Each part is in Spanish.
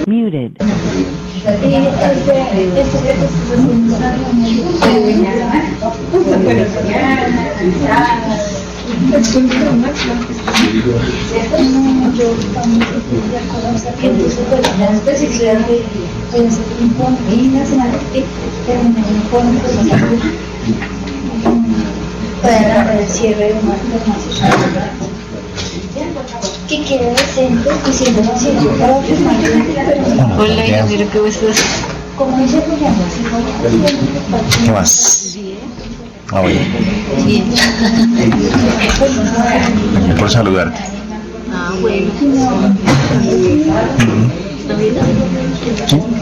Muted. Para el cierre de una que quede decente y siendo paciente para firmar. Hola, Yamiro, ¿cómo estás? Como dice Julián, ¿Qué más? Ah, bueno. Bien. Aquí por saludarte. Ah, bueno. ¿No vi nada?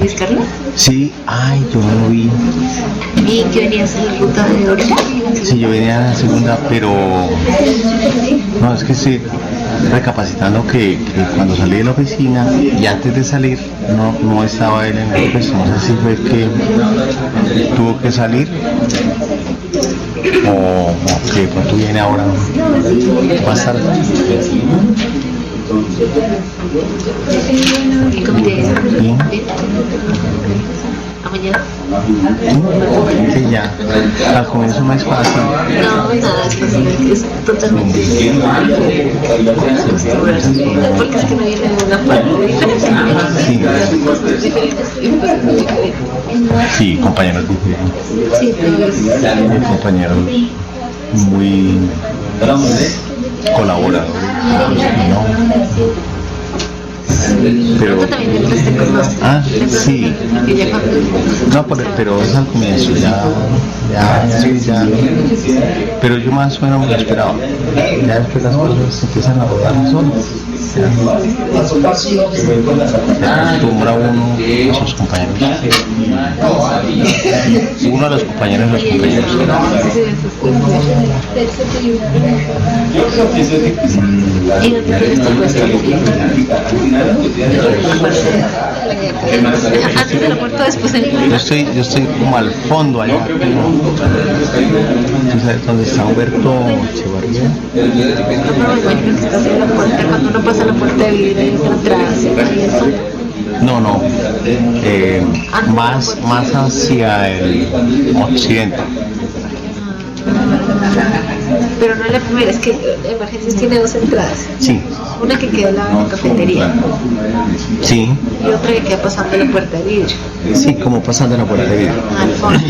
¿Es Carla? Sí, ay, yo no lo vi. ¿Y que venías en la ruta de ahorita? Sí, yo venía a la segunda, pero no, es que estoy recapacitando que cuando salí de la oficina y antes de salir no estaba él en el oficina. No sé si fue que tuvo que salir o que pronto viene ahora más tarde. ¿Y cómo te dices? Bien. ¿A mañana? Sí, ya. Al comienzo no es fácil. No, nada, es totalmente acostumbrarse. Porque es que no viene de una parte diferente. Sí. Cosas diferentes y cosas muy diferentes. Sí, compañeros diferentes. Sí, pero es... Compañeros muy colaboradores, ¿no? Pero tú también entraste con los... sí, Y ya cuando... no, pero es al comienzo, sí, ya, pero yo más o menos me lo esperaba. Ya después las cosas empiezan a rodar solas. Se acostumbra uno a sus compañeros. Uno a los compañeros de los compañeros. Y no te tienes tu puesto. Antes de la puerta, después del puerto. Yo estoy como al fondo allá. ¿Tú sabes dónde está Humberto Echevarría? No, me imagino que estás en la puerta. Cuando uno pasa la puerta de vidrio atrás, ahí en fondo. No, más hacia el occidente. Pero no es la primera, es que Emergencias tiene dos entradas. Sí. Una que queda al lado de la cafetería Sí, y otra que queda pasando la puerta de vidrio. sí, como pasando la puerta de vidrio. Al fondo.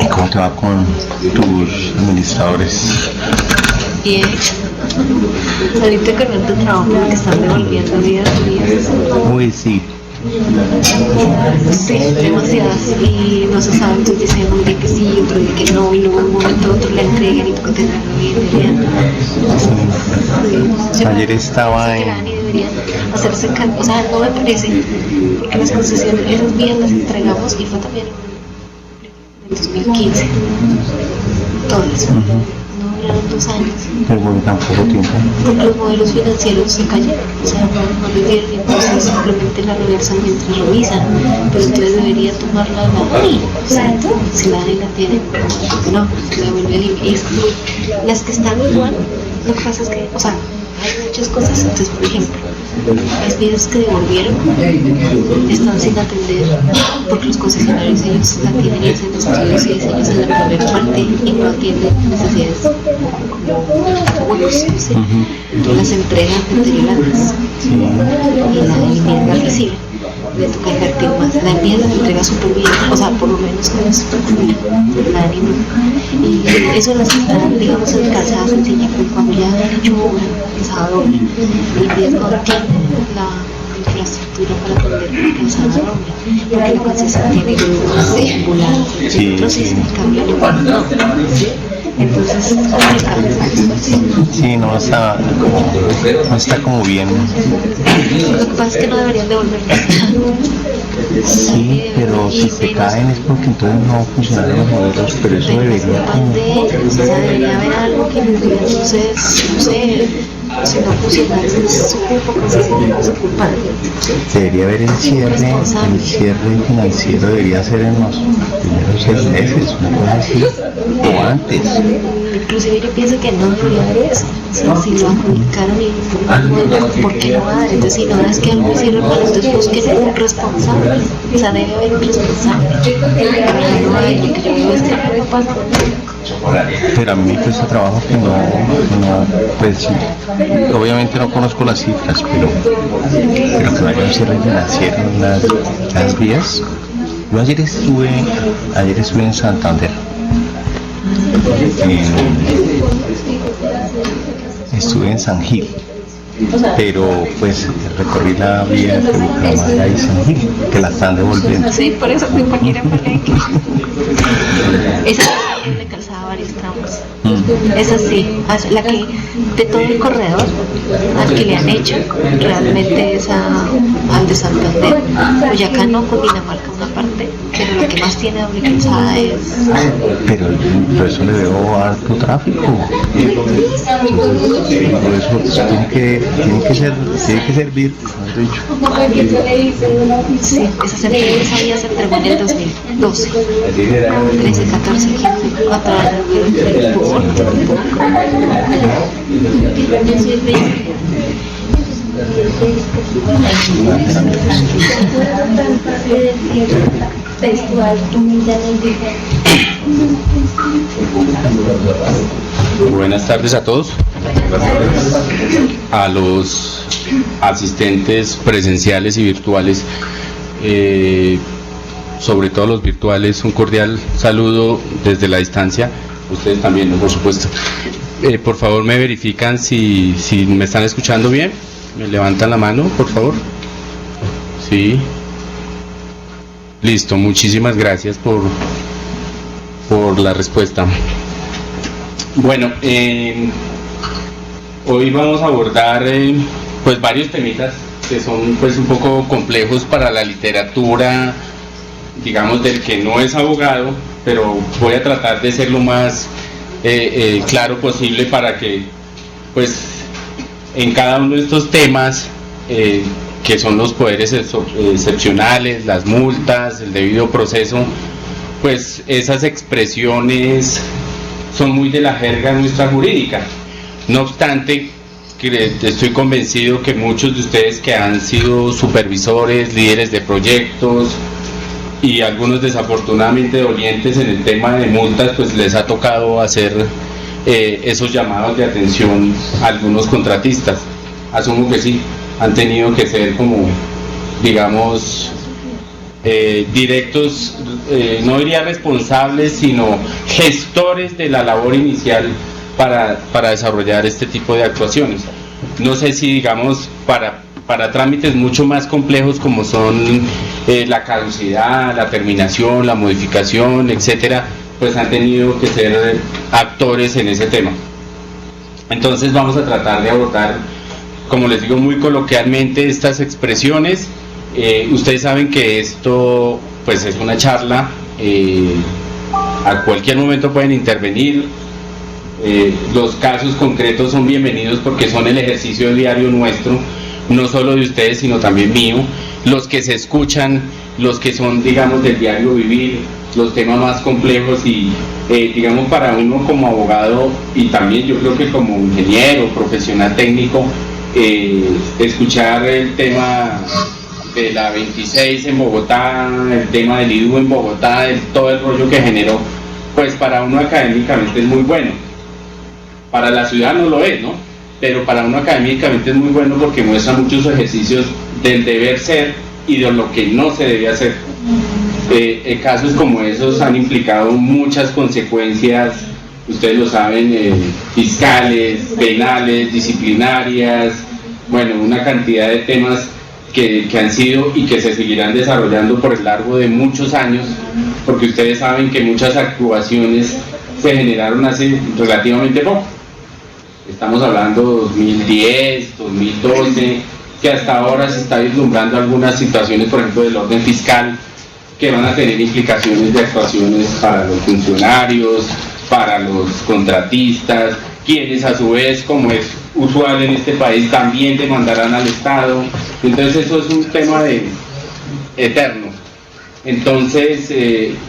¿Y cómo te va con tus administradores? Bien. Ahorita con el trabajo que están devolviendo días. Uy, sí. Sí, demasiadas. Y no se sabe, entonces dicen un día que sí, otro día que no, y luego en un momento otro la entregan y toca tenerlo bien. Sí. Ayer estaba en... Y deberían hacerse cargo, o sea, no me parece, porque las concesiones, esas vías las entregamos y fue también en 2015, todas. No duraron 2 años. Pero por tan poco tiempo. Porque los modelos financieros se cayeron, o sea, no les dieron, entonces simplemente la reversan mientras revisan, pero entonces debería tomarla la ANI, ¿cierto? Si la ANI la tiene, no, se devuelve el IVA. Y es como, las que están igual, lo que pasa es que, o sea, hay muchas cosas, entonces, por ejemplo, las vías que devolvieron están sin atender porque los concesionarios ellos la tienen y hacen estudios y diseños en la primera parte y no atienden necesidades como huecos, ¿sí? Las entregan deterioradas y la enmienda recibe. Le toca invertir más. La enmienda la entrega súper bien, o sea, por lo menos con eso la anima. Y eso las están, digamos, en calzada sencilla, pero cuando ya han hecho calzada doble, el riesgo no tiene la infraestructura para atender calzada doble, porque la concesión tiene que circular. Nosotros sí, en cambio, no. Entonces es complicado. Sí, no está como bien. Lo que pasa es que no deberían devolver. Sí, pero si se caen es porque entonces no funcionan los modelos, pero eso debería como... O sea, debería haber algo que les diga, entonces, no sé, si no pusieran su cupo, pues se sienten su culpable. Debería haber el cierre financiero debería ser en los primeros 6 meses, una cosa así, o antes. Inclusive yo pienso que no debería haber eso. Si lo adjudicaron y ¿por qué no va a dar? Entonces, si no es que algo hicieron mal, entonces busquen un responsable. O sea, debe haber un responsable. Pero no hay, lo que yo veo es que no pasa. Pero a mí me cuesta trabajo que no, pues sí, obviamente no conozco las cifras, pero que vaya un cierre financiero en las vías. Yo ayer estuve en Santander. Estuve en San Gil, pero pues recorrí la vía de Bucaramanga y San Gil, que la están devolviendo. Sí, por eso fui para ir a Palenque. Esa le calzaba varios tramos. Esa sí, la que de todo el corredor al que le han hecho, realmente es al de Santander. Boyacá no, Cundinamarca una parte, pero la que más tiene doble calzada es... Pero eso le veo harto tráfico. Eso tiene que servir, mejor dicho. Sí, esa vía se entregó en el 2012. 13, 14, 15, 4 años. Buenas tardes a todos, a los asistentes presenciales y virtuales, sobre todo los virtuales, un cordial saludo desde la distancia, ustedes también, por supuesto. Por favor me verifican si me están escuchando bien, me levantan la mano, por favor. Sí. Listo, muchísimas gracias por la respuesta. Bueno, hoy vamos a abordar pues varios temitas que son pues un poco complejos para la literatura, digamos, del que no es abogado, pero voy a tratar de ser lo más claro posible para que pues en cada uno de estos temas que son los poderes excepcionales, las multas, el debido proceso, pues esas expresiones son muy de la jerga nuestra jurídica. No obstante, estoy convencido que muchos de ustedes que han sido supervisores, líderes de proyectos y algunos desafortunadamente dolientes en el tema de multas, pues les ha tocado hacer esos llamados de atención a algunos contratistas. Asumo que sí, han tenido que ser como, digamos, directos, no diría responsables, sino gestores de la labor inicial para desarrollar este tipo de actuaciones. No sé si, digamos, para trámites mucho más complejos como son la caducidad, la terminación, la modificación, etcétera, pues han tenido que ser actores en ese tema. Entonces vamos a tratar de abordar, como les digo muy coloquialmente, estas expresiones. Ustedes saben que esto pues es una charla, a cualquier momento pueden intervenir, los casos concretos son bienvenidos porque son el ejercicio diario nuestro, no solo de ustedes sino también mío, los que se escuchan, los que son, digamos, del diario vivir, los temas más complejos y digamos, para uno como abogado y también yo creo que como ingeniero, profesional técnico, escuchar el tema de la 26 en Bogotá, el tema del IDU en Bogotá, todo el rollo que generó, pues para uno académicamente es muy bueno. Para la ciudad no lo es, ¿no? Pero para uno académicamente es muy bueno porque muestra muchos ejercicios del deber ser y de lo que no se debe hacer. Casos como esos han implicado muchas consecuencias, ustedes lo saben, fiscales, penales, disciplinarias, bueno, una cantidad de temas que han sido y que se seguirán desarrollando por el largo de muchos años, porque ustedes saben que muchas actuaciones se generaron hace relativamente poco. Estamos hablando 2010, 2012, que hasta ahora se está vislumbrando algunas situaciones, por ejemplo, del orden fiscal, que van a tener implicaciones de actuaciones para los funcionarios, para los contratistas, quienes a su vez, como es usual en este país, también demandarán al Estado. Entonces eso es un tema eterno. Entonces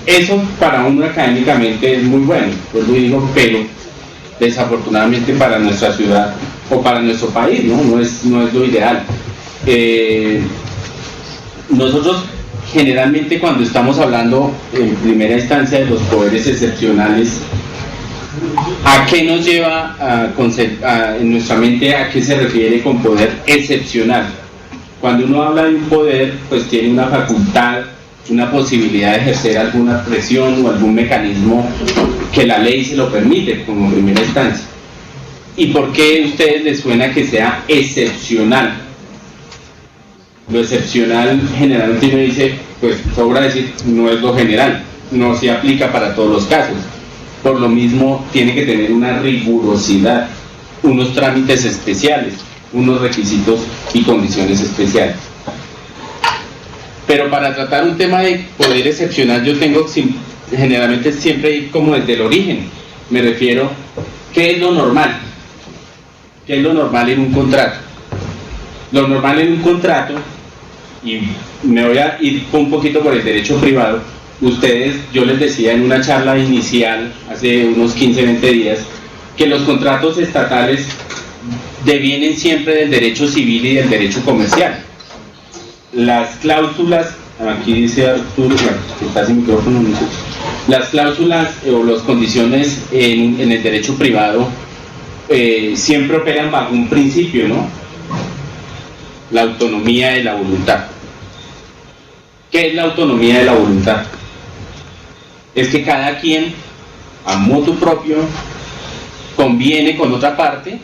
eso para uno académicamente es muy bueno, pues lo digo, pero desafortunadamente para nuestra ciudad o para nuestro país no es lo ideal. Nosotros generalmente cuando estamos hablando en primera instancia de los poderes excepcionales, ¿a qué nos lleva en nuestra mente? ¿A qué se refiere con poder excepcional? Cuando uno habla de un poder, pues tiene una facultad, una posibilidad de ejercer alguna presión o algún mecanismo que la ley se lo permite como primera instancia. ¿Y por qué a ustedes les suena que sea excepcional? Lo excepcional generalmente uno dice, pues sobra decir, no es lo general, no se aplica para todos los casos. Por lo mismo tiene que tener una rigurosidad, unos trámites especiales, unos requisitos y condiciones especiales. Pero para tratar un tema de poder excepcional yo tengo generalmente siempre ir como desde el origen. Me refiero, ¿qué es lo normal? ¿Qué es lo normal en un contrato? Lo normal en un contrato, y me voy a ir un poquito por el derecho privado. Ustedes, yo les decía en una charla inicial hace unos 15, 20 días, que los contratos estatales devienen siempre del derecho civil y del derecho comercial. Las cláusulas, aquí dice Arturo, está sin micrófono, no sé. Las cláusulas o las condiciones en el derecho privado siempre operan bajo un principio, ¿no? La autonomía de la voluntad. ¿Qué es la autonomía de la voluntad? Es que cada quien, a motu propio, conviene con otra parte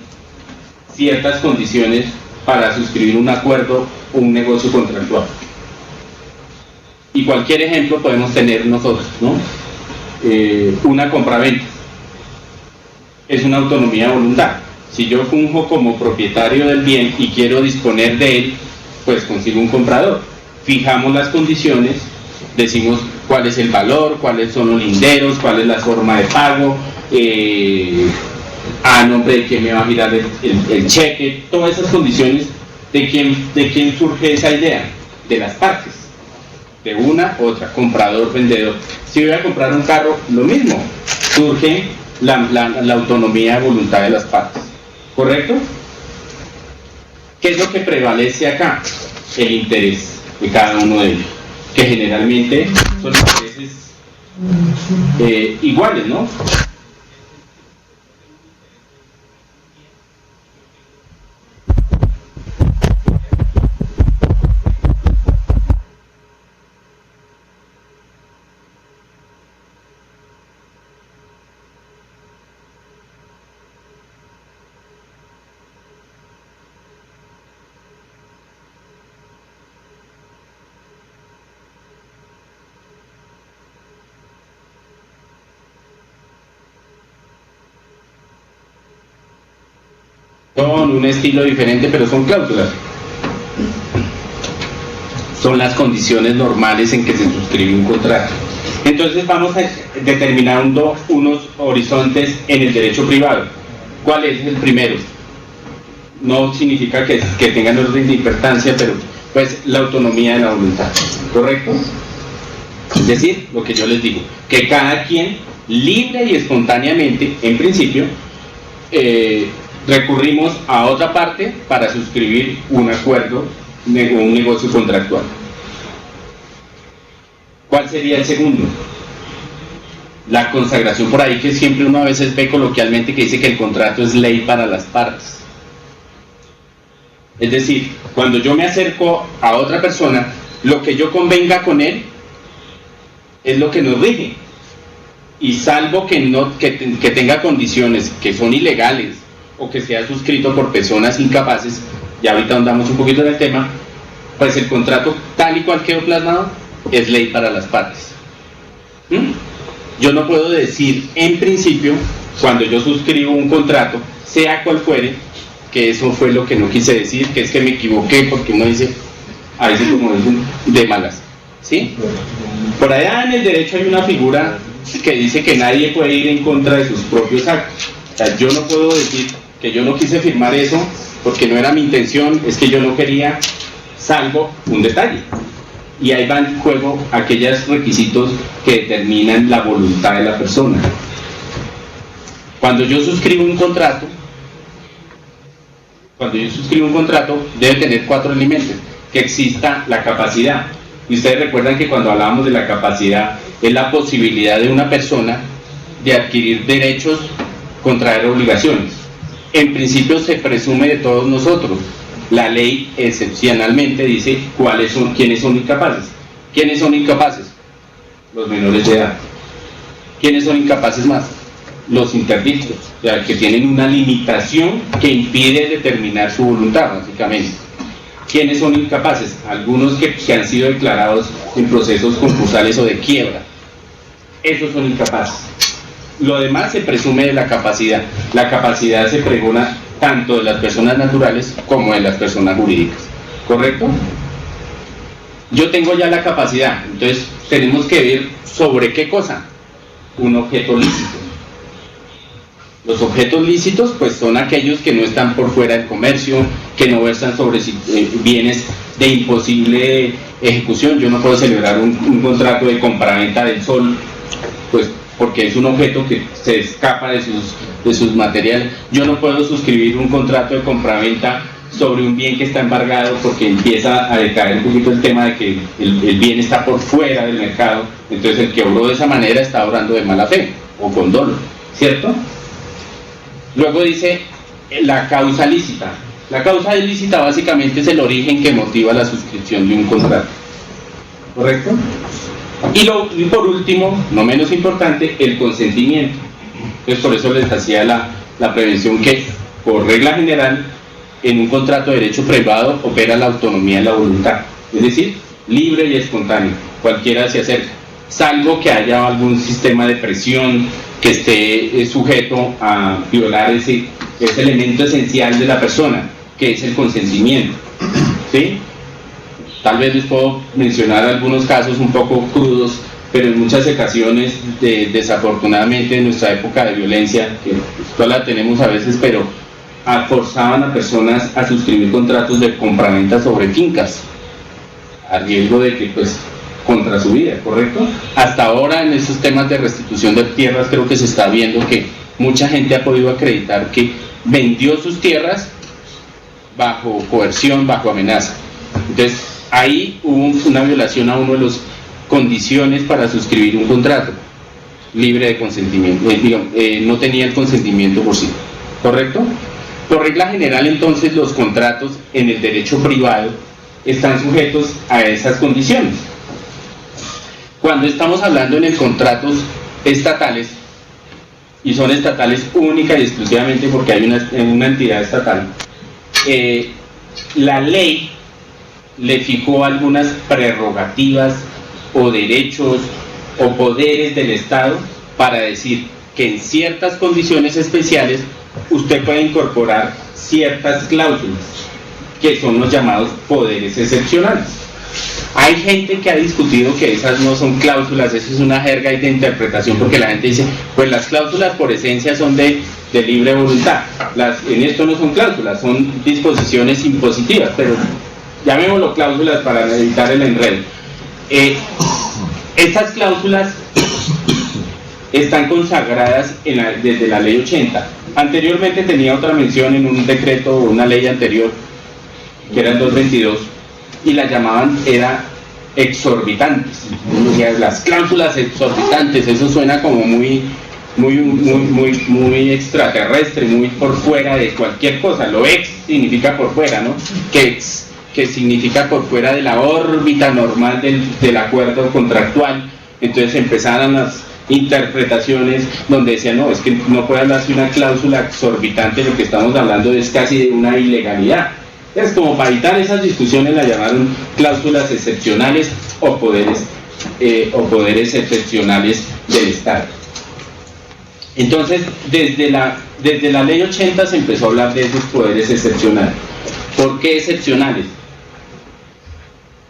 ciertas condiciones para suscribir un acuerdo o un negocio contractual. Y cualquier ejemplo podemos tener nosotros, ¿no? Una compraventa. Es una autonomía de voluntad. Si yo funjo como propietario del bien y quiero disponer de él, pues consigo un comprador. Fijamos las condiciones, decimos cuál es el valor, cuáles son los linderos, cuál es la forma de pago, a nombre de quién me va a girar el cheque, todas esas condiciones. ¿De quién surge esa idea? De las partes, de una u otra, comprador, vendedor. Si voy a comprar un carro, lo mismo, surge la autonomía de voluntad de las partes, ¿correcto? ¿Qué es lo que prevalece acá? El interés de cada uno de ellos, que generalmente son intereses iguales, ¿no? Son un estilo diferente, pero son cláusulas. Son las condiciones normales en que se suscribe un contrato. Entonces vamos a determinando unos horizontes en el derecho privado. ¿Cuál es el primero? No significa que tengan orden de importancia, pero pues la autonomía de la voluntad, ¿correcto? Es decir, lo que yo les digo, que cada quien libre y espontáneamente, en principio, recurrimos a otra parte para suscribir un acuerdo o un negocio contractual. ¿Cuál sería el segundo? La consagración, por ahí que siempre uno a veces ve coloquialmente que dice que el contrato es ley para las partes. Es decir, cuando yo me acerco a otra persona, lo que yo convenga con él es lo que nos rige. Y salvo que tenga condiciones que son ilegales o que sea suscrito por personas incapaces, y ahorita andamos un poquito en el tema, pues el contrato tal y cual quedó plasmado es ley para las partes. Yo no puedo decir en principio, cuando yo suscribo un contrato, sea cual fuere, que eso fue lo que no quise decir, que es que me equivoqué, porque uno dice, a veces como dicen, de malas, ¿sí? Por allá en el derecho hay una figura que dice que nadie puede ir en contra de sus propios actos. O sea, yo no puedo decir que yo no quise firmar eso porque no era mi intención, es que yo no quería, salvo un detalle. Y ahí van en juego aquellos requisitos que determinan la voluntad de la persona. Cuando yo suscribo un contrato, debe tener 4 elementos: que exista la capacidad. Y ustedes recuerdan que cuando hablábamos de la capacidad, es la posibilidad de una persona de adquirir derechos, contraer obligaciones. En principio se presume de todos nosotros. La ley excepcionalmente dice quiénes son incapaces. ¿Quiénes son incapaces? Los menores de edad. ¿Quiénes son incapaces más? Los interdictos, o sea, que tienen una limitación que impide determinar su voluntad, básicamente. ¿Quiénes son incapaces? Algunos que han sido declarados en procesos concursales o de quiebra. Esos son incapaces. Lo demás se presume de la capacidad. La capacidad se pregona tanto de las personas naturales como de las personas jurídicas. ¿Correcto? Yo tengo ya la capacidad, entonces tenemos que ver sobre qué cosa. Un objeto lícito. Los objetos lícitos pues son aquellos que no están por fuera del comercio, que no versan sobre bienes de imposible ejecución. Yo no puedo celebrar un contrato de compraventa del sol, pues porque es un objeto que se escapa de sus materiales. Yo no puedo suscribir un contrato de compraventa sobre un bien que está embargado porque empieza a decaer un poquito el tema de que el bien está por fuera del mercado. Entonces el que obró de esa manera está obrando de mala fe o con dolo, ¿cierto? Luego dice la causa lícita. La causa lícita básicamente es el origen que motiva la suscripción de un contrato. ¿Correcto? Y por último, no menos importante, el consentimiento. Entonces por eso les hacía la prevención que, por regla general, en un contrato de derecho privado opera la autonomía de la voluntad. Es decir, libre y espontáneo. Cualquiera se acerca. Salvo que haya algún sistema de presión que esté sujeto a violar ese elemento esencial de la persona, que es el consentimiento. ¿Sí? Tal vez les puedo mencionar algunos casos un poco crudos, pero en muchas ocasiones, desafortunadamente, en nuestra época de violencia, que todavía la tenemos a veces, pero forzaban a personas a suscribir contratos de compraventa sobre fincas, a riesgo de que, pues, contra su vida, ¿correcto? Hasta ahora en esos temas de restitución de tierras creo que se está viendo que mucha gente ha podido acreditar que vendió sus tierras bajo coerción, bajo amenaza. Entonces ahí hubo una violación a uno de las condiciones para suscribir un contrato libre de consentimiento, no tenía el consentimiento por sí, ¿correcto? Por regla general entonces los contratos en el derecho privado están sujetos a esas condiciones. Cuando estamos hablando en contratos estatales, y son estatales única y exclusivamente porque hay una entidad estatal, la ley le fijó algunas prerrogativas o derechos o poderes del Estado para decir que en ciertas condiciones especiales usted puede incorporar ciertas cláusulas que son los llamados poderes excepcionales. Hay gente que ha discutido que esas no son cláusulas, eso es una jerga de interpretación, porque la gente dice, pues las cláusulas por esencia son de libre voluntad. En esto no son cláusulas, son disposiciones impositivas, pero llamémoslo cláusulas para evitar el enredo. Estas cláusulas están consagradas desde la ley 80. Anteriormente tenía otra mención en un decreto o una ley anterior, que era el 222, y la llamaban, era exorbitantes. Las cláusulas exorbitantes, eso suena como muy extraterrestre, muy por fuera de cualquier cosa. Lo ex significa por fuera, ¿no? Que significa por fuera de la órbita normal del acuerdo contractual. Entonces empezaron las interpretaciones donde decían, no, es que no puede hablarse de una cláusula exorbitante, lo que estamos hablando es casi de una ilegalidad. Es como para evitar esas discusiones la llamaron cláusulas excepcionales o poderes excepcionales del Estado. Entonces, desde la ley 80 se empezó a hablar de esos poderes excepcionales. ¿Por qué excepcionales?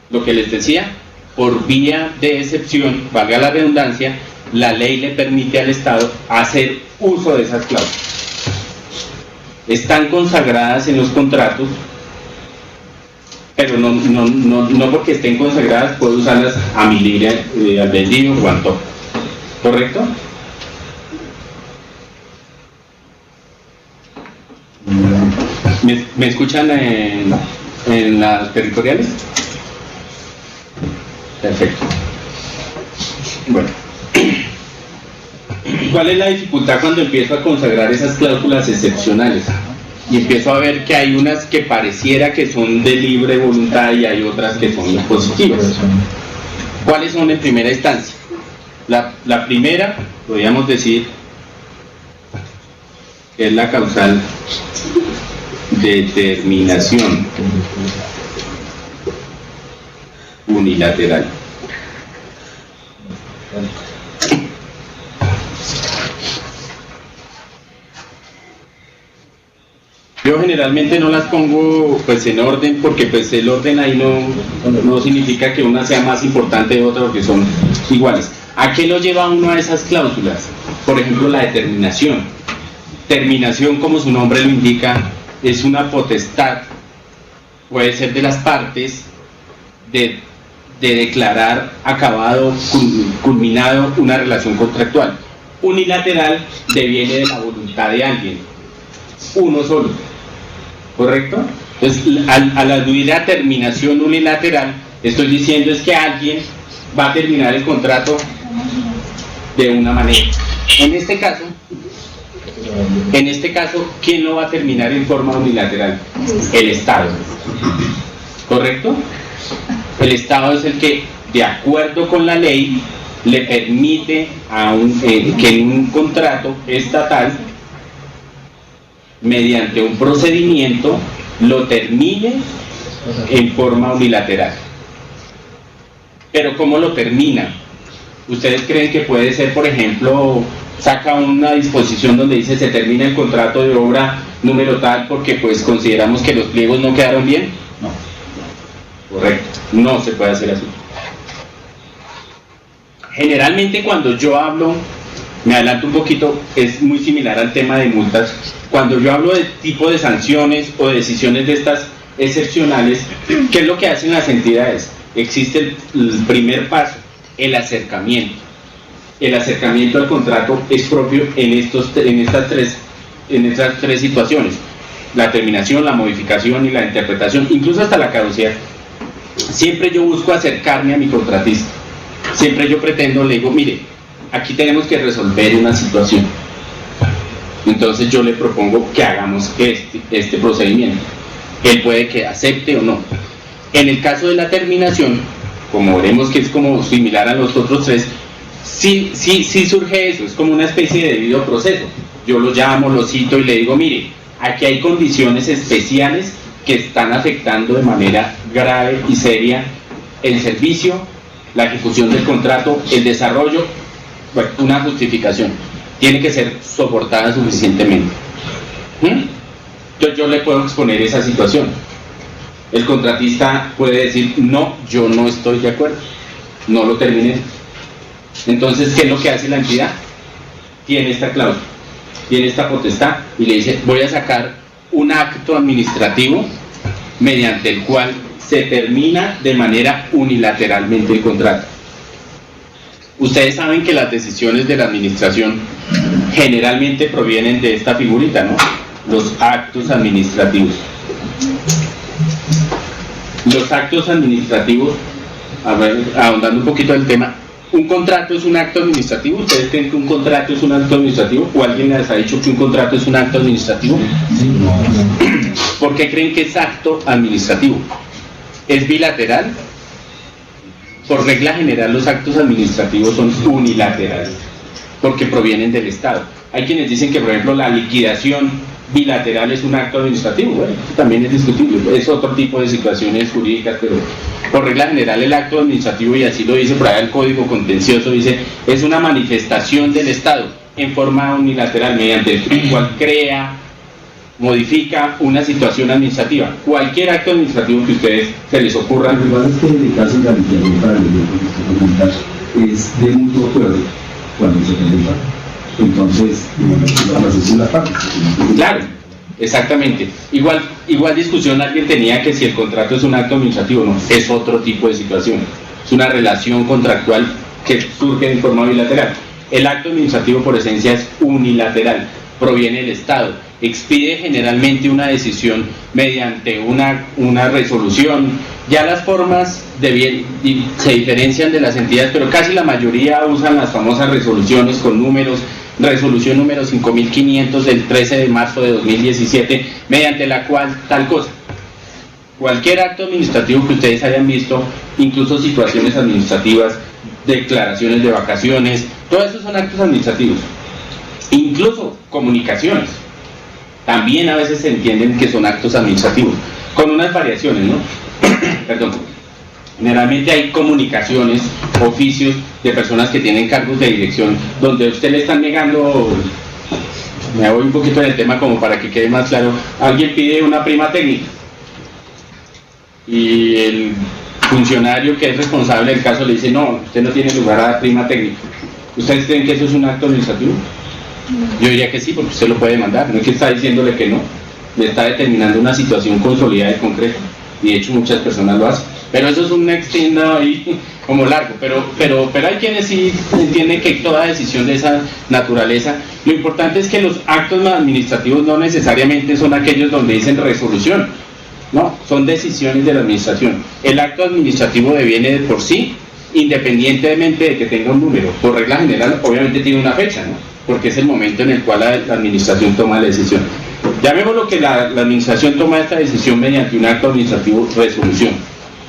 Lo que les decía, por vía de excepción, valga la redundancia, la ley le permite al Estado hacer uso de esas cláusulas. están consagradas en los contratos, pero no porque estén consagradas puedo usarlas a mi libre albedrío o antojo. ¿Correcto? ¿Me escuchan en las territoriales? Perfecto. Bueno, ¿cuál es la dificultad cuando empiezo a consagrar esas cláusulas excepcionales? Y empiezo a ver que hay unas que pareciera que son de libre voluntad y hay otras que son impositivas. ¿Cuáles son en primera instancia? La primera, podríamos decir, que es la causal determinación unilateral. Yo generalmente no las pongo pues en orden porque pues el orden ahí no significa que una sea más importante de otra porque son iguales. ¿A qué lo lleva uno a esas cláusulas? Por ejemplo, la determinación. Terminación, como su nombre lo indica, es una potestad, puede ser de las partes, de declarar acabado, culminado una relación contractual. Unilateral deviene de la voluntad de alguien, uno solo, ¿correcto? Entonces, al aludir a terminación unilateral, estoy diciendo es que alguien va a terminar el contrato de una manera. En este caso, ¿quién lo va a terminar en forma unilateral? El Estado, ¿correcto? El Estado es el que, de acuerdo con la ley, le permite que en un contrato estatal, mediante un procedimiento, lo termine en forma unilateral. Pero ¿cómo lo termina? ¿Ustedes creen que puede ser, por ejemplo, saca una disposición donde dice se termina el contrato de obra número tal porque pues consideramos que los pliegos no quedaron bien? No. Correcto, no se puede hacer así. Generalmente cuando yo hablo, me adelanto un poquito, es muy similar al tema de multas. Cuando yo hablo de tipo de sanciones o de decisiones de estas excepcionales, ¿qué es lo que hacen las entidades? Existe el primer paso, el acercamiento. El acercamiento al contrato es propio en estas tres situaciones: la terminación, la modificación y la interpretación, incluso hasta la caducidad. Siempre yo busco acercarme a mi contratista. Siempre yo pretendo, le digo, mire, aquí tenemos que resolver una situación. Entonces yo le propongo que hagamos este procedimiento. Él puede que acepte o no. En el caso de la terminación, como veremos que es como similar a los otros tres, sí surge eso, es como una especie de debido proceso. Yo lo llamo, lo cito y le digo, mire, aquí hay condiciones especiales que están afectando de manera grave y seria el servicio, la ejecución del contrato, el desarrollo, bueno, una justificación. Tiene que ser soportada suficientemente. Entonces yo le puedo exponer esa situación. El contratista puede decir, no, yo no estoy de acuerdo, no lo terminé. Entonces, ¿qué es lo que hace la entidad? Tiene esta cláusula, tiene esta potestad y le dice, voy a sacar un acto administrativo mediante el cual se termina de manera unilateralmente el contrato. Ustedes saben que las decisiones de la administración generalmente provienen de esta figurita, ¿no? Los actos administrativos. Los actos administrativos, a ver, ahondando un poquito del tema, ¿un contrato es un acto administrativo? ¿Ustedes creen que un contrato es un acto administrativo? ¿O alguien les ha dicho que un contrato es un acto administrativo? ¿Por qué creen que es acto administrativo? ¿Es bilateral? Por regla general los actos administrativos son unilaterales, porque provienen del Estado. Hay quienes dicen que, por ejemplo, la liquidación bilateral es un acto administrativo. Bueno, también es discutible, es otro tipo de situaciones jurídicas, pero por regla general el acto administrativo, y así lo dice por ahí el Código Contencioso, dice, es una manifestación del Estado en forma unilateral mediante el cual crea, modifica una situación administrativa. Cualquier acto administrativo que a ustedes se les ocurra. Lo que pasa es que en el caso de la liquidación para el comentar es de mutuo acuerdo cuando se presenta. Entonces, la parte. Claro, Exactamente. Igual discusión alguien tenía que si el contrato es un acto administrativo, no, es otro tipo de situación. Es una relación contractual que surge de forma bilateral. El acto administrativo por esencia es unilateral, proviene del Estado, expide generalmente una decisión mediante una resolución. Ya las formas se diferencian de las entidades, pero casi la mayoría usan las famosas resoluciones con números. Resolución número 5500 del 13 de marzo de 2017, mediante la cual tal cosa. Cualquier acto administrativo que ustedes hayan visto, incluso situaciones administrativas, declaraciones de vacaciones, todo eso son actos administrativos. Incluso comunicaciones, también a veces se entienden que son actos administrativos, con unas variaciones, ¿no? Perdón. Generalmente hay comunicaciones, oficios de personas que tienen cargos de dirección, donde a usted le están negando, me voy un poquito del tema como para que quede más claro, alguien pide una prima técnica y el funcionario que es responsable del caso le dice, no, usted no tiene lugar a dar prima técnica. ¿Ustedes creen que eso es un acto administrativo? Yo diría que sí, porque usted lo puede demandar, no es que está diciéndole que no, le está determinando una situación consolidada y concreta, y de hecho muchas personas lo hacen. Pero eso es un extiendo ahí como largo, pero hay quienes sí entienden que toda decisión de esa naturaleza, lo importante es que los actos administrativos no necesariamente son aquellos donde dicen resolución, no, son decisiones de la administración. El acto administrativo deviene de por sí, independientemente de que tenga un número. Por regla general, obviamente tiene una fecha, ¿no? Porque es el momento en el cual la administración toma la decisión. Llamémoslo que la administración toma esta decisión mediante un acto administrativo resolución.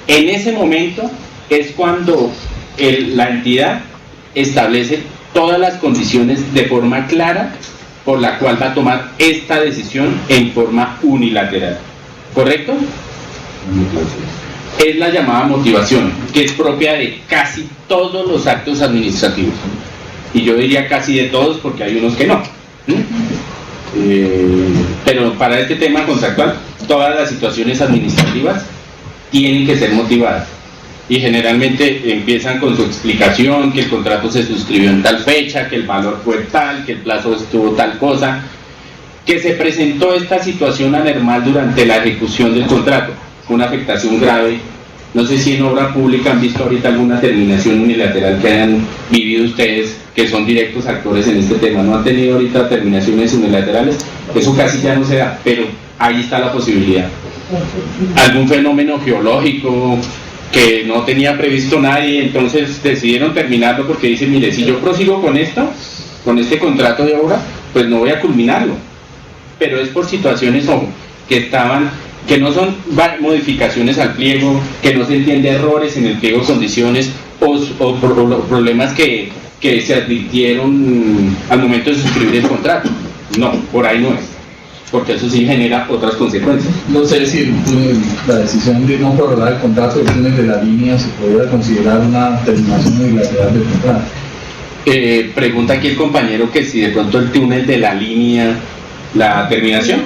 En ese momento es cuando la entidad establece todas las condiciones de forma clara por la cual va a tomar esta decisión en forma unilateral. ¿Correcto? Es la llamada motivación, que es propia de casi todos los actos administrativos. Y yo diría casi de todos porque hay unos que no. Pero para este tema contractual, todas las situaciones administrativas tienen que ser motivadas y generalmente empiezan con su explicación, que el contrato se suscribió en tal fecha, que el valor fue tal, que el plazo estuvo tal cosa, que se presentó esta situación anormal durante la ejecución del contrato, una afectación grave. No sé si en obra pública han visto ahorita alguna terminación unilateral que hayan vivido ustedes, que son directos actores en este tema. ¿No han tenido ahorita terminaciones unilaterales? Eso casi ya no se da, pero ahí está la posibilidad. Algún fenómeno geológico que no tenía previsto nadie, entonces decidieron terminarlo porque dicen, mire, si yo prosigo con esto, con este contrato de obra, pues no voy a culminarlo. Pero es por situaciones, ojo, que no son modificaciones al pliego, que no se entiende errores en el pliego de condiciones o problemas que se advirtieron al momento de suscribir el contrato. No, por ahí no es, porque eso sí genera otras consecuencias. No sé si la decisión de no prorrogar el contrato del túnel de la línea se podría considerar una terminación unilateral del contrato. Pregunta aquí el compañero que si de pronto el túnel de la línea, la terminación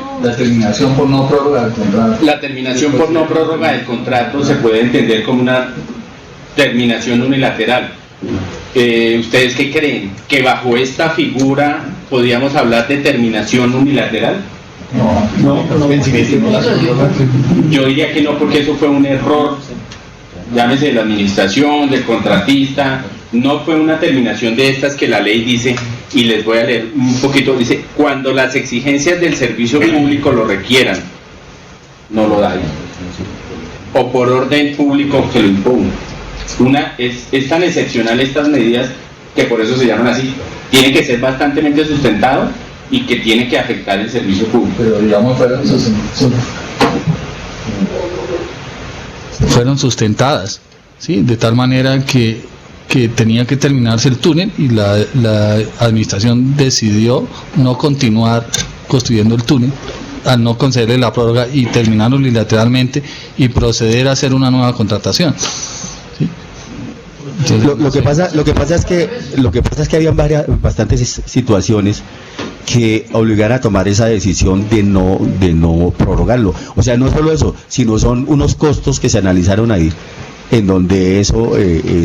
por no prórroga del contrato. La terminación por no prórroga del contrato se puede entender como una terminación unilateral. ¿Ustedes qué creen? ¿Que bajo esta figura podríamos hablar de terminación unilateral? No. Yo diría que no, porque eso fue un error, llámese de la administración, del contratista. No fue una terminación de estas que la ley dice, y les voy a leer un poquito, dice, cuando las exigencias del servicio público lo requieran, no lo da, o por orden público que lo imponga. Es tan excepcional estas medidas que por eso se llaman así. Tiene que ser bastante sustentado y que tiene que afectar el servicio público. Pero digamos fueron sustentadas, ¿sí? De tal manera que tenía que terminarse el túnel y la administración decidió no continuar construyendo el túnel al no concederle la prórroga y terminar unilateralmente y proceder a hacer una nueva contratación. ¿Sí? Entonces, lo que pasa es que habían bastantes situaciones que obligaran a tomar esa decisión de no prorrogarlo. O sea, no solo eso, sino son unos costos que se analizaron ahí en donde eso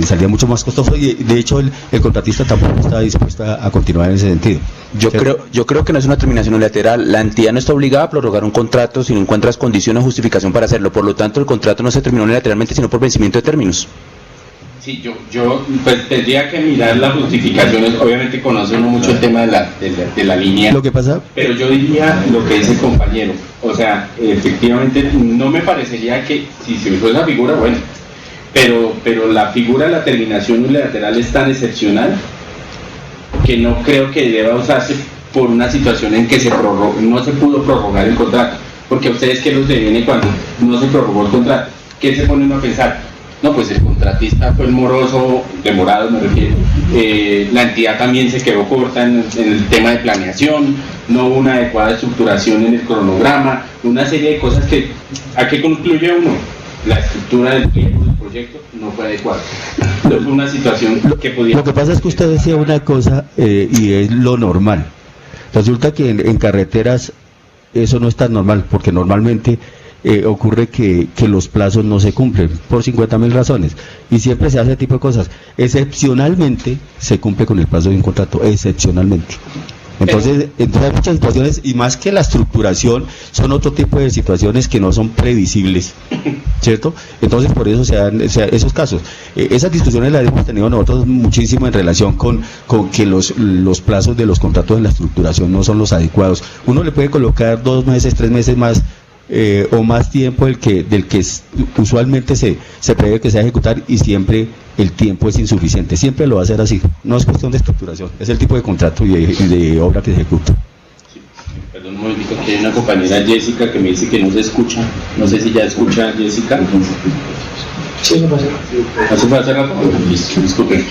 salía mucho más costoso y de hecho el contratista tampoco está dispuesto a continuar en ese sentido. Yo creo que no es una terminación unilateral. La entidad no está obligada a prorrogar un contrato si no encuentras condición o justificación para hacerlo. Por lo tanto, el contrato no se terminó unilateralmente, sino por vencimiento de términos. Sí, yo pues tendría que mirar las justificaciones. Obviamente conoce uno mucho el tema de la línea. Lo que pasa, pero yo diría lo que dice el compañero. O sea, efectivamente no me parecería que si se usó esa figura, bueno, pero la figura de la terminación unilateral es tan excepcional que no creo que deba usarse por una situación en que no se pudo prorrogar el contrato. Porque a ustedes, ¿qué los deviene cuando no se prorrogó el contrato? ¿Qué se pone uno a pensar? No, pues el contratista fue el moroso, demorado me refiero, la entidad también se quedó corta en el tema de planeación, no hubo una adecuada estructuración en el cronograma, una serie de cosas que, ¿a qué concluye uno? La estructura del proyecto no fue adecuada. Fue una situación que podía... Lo que pasa es que usted decía una cosa y es lo normal. Resulta que en carreteras eso no es tan normal, porque normalmente ocurre que los plazos no se cumplen por 50.000 razones y siempre se hace ese tipo de cosas. Excepcionalmente se cumple con el plazo de un contrato, excepcionalmente. Entonces hay muchas situaciones y más que la estructuración son otro tipo de situaciones que no son previsibles, ¿cierto? Entonces por eso se dan esos casos. Esas discusiones las hemos tenido nosotros muchísimo en relación con que los plazos de los contratos en la estructuración no son los adecuados. Uno le puede colocar 2 meses, 3 meses más o más tiempo del que usualmente se prevé que se va a ejecutar y siempre el tiempo es insuficiente, siempre lo va a hacer así, no es cuestión de estructuración, es el tipo de contrato y de obra que se ejecuta. Sí, perdón un momentito, que hay una compañera Jessica que me dice que no se escucha, no sé si ya escucha Jessica. Sí, no pasa. ¿Hace hace rato? Disculpen.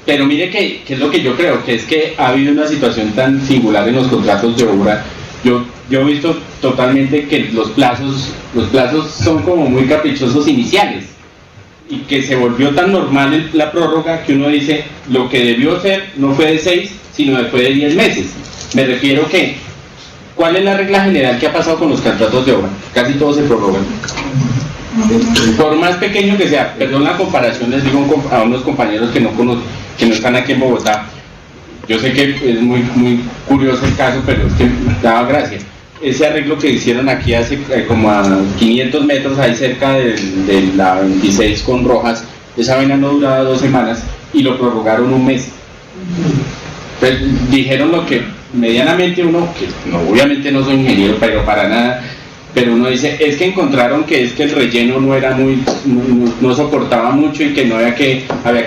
Pero mire que es lo que yo creo, que es que ha habido una situación tan singular en los contratos de obra. Yo he visto totalmente que los plazos son como muy caprichosos iniciales y que se volvió tan normal la prórroga que uno dice lo que debió ser no fue de 6 sino fue de 10 meses. Me refiero que ¿cuál es la regla general que ha pasado con los contratos de obra? Casi todos se prorrogan. Por más pequeño que sea, perdón la comparación, les digo a unos compañeros que no están aquí en Bogotá. Yo sé que es muy curioso el caso, pero es que daba gracia. Ese arreglo que hicieron aquí hace como a 500 metros, ahí cerca de la 26 con Rojas, esa vaina no duraba 2 semanas y lo prorrogaron 1 mes. Pues dijeron lo que medianamente uno, que no, obviamente no soy ingeniero, pero para nada, pero uno dice, es que encontraron que es que el relleno no era no soportaba mucho y que no había que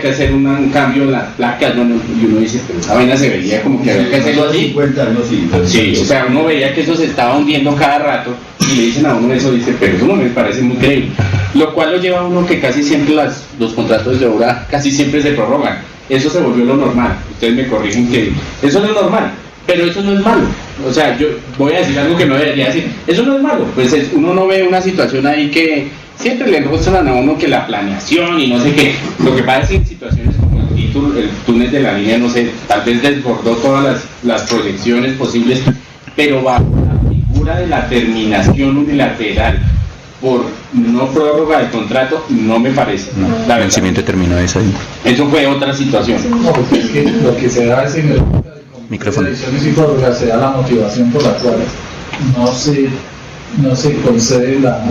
hacer un cambio en las placas, y uno dice, pero esa vaina se veía como que había que hacerlo así. 50 años, sí, o sea, uno veía que eso se estaba hundiendo cada rato y le dicen a uno eso, dice, pero eso no me parece muy creíble. Lo cual lo lleva a uno que casi siempre los contratos de obra casi siempre se prorrogan. Eso se volvió lo normal. Ustedes me corrigen que eso no es normal. Pero eso no es malo, o sea, yo voy a decir algo que no debería decir, eso no es malo, pues uno no ve una situación ahí que siempre le muestran a uno que la planeación y no sé qué, lo que pasa es que en situaciones como el túnel de la línea, no sé, tal vez desbordó todas las proyecciones posibles, pero bajo la figura de la terminación unilateral por no prórroga del contrato, no me parece. No, el vencimiento terminó eso. Eso fue otra situación. No, porque es que lo que se da es en el micrófono. Elecciones y prórrogas se da la motivación por la cual no se concede la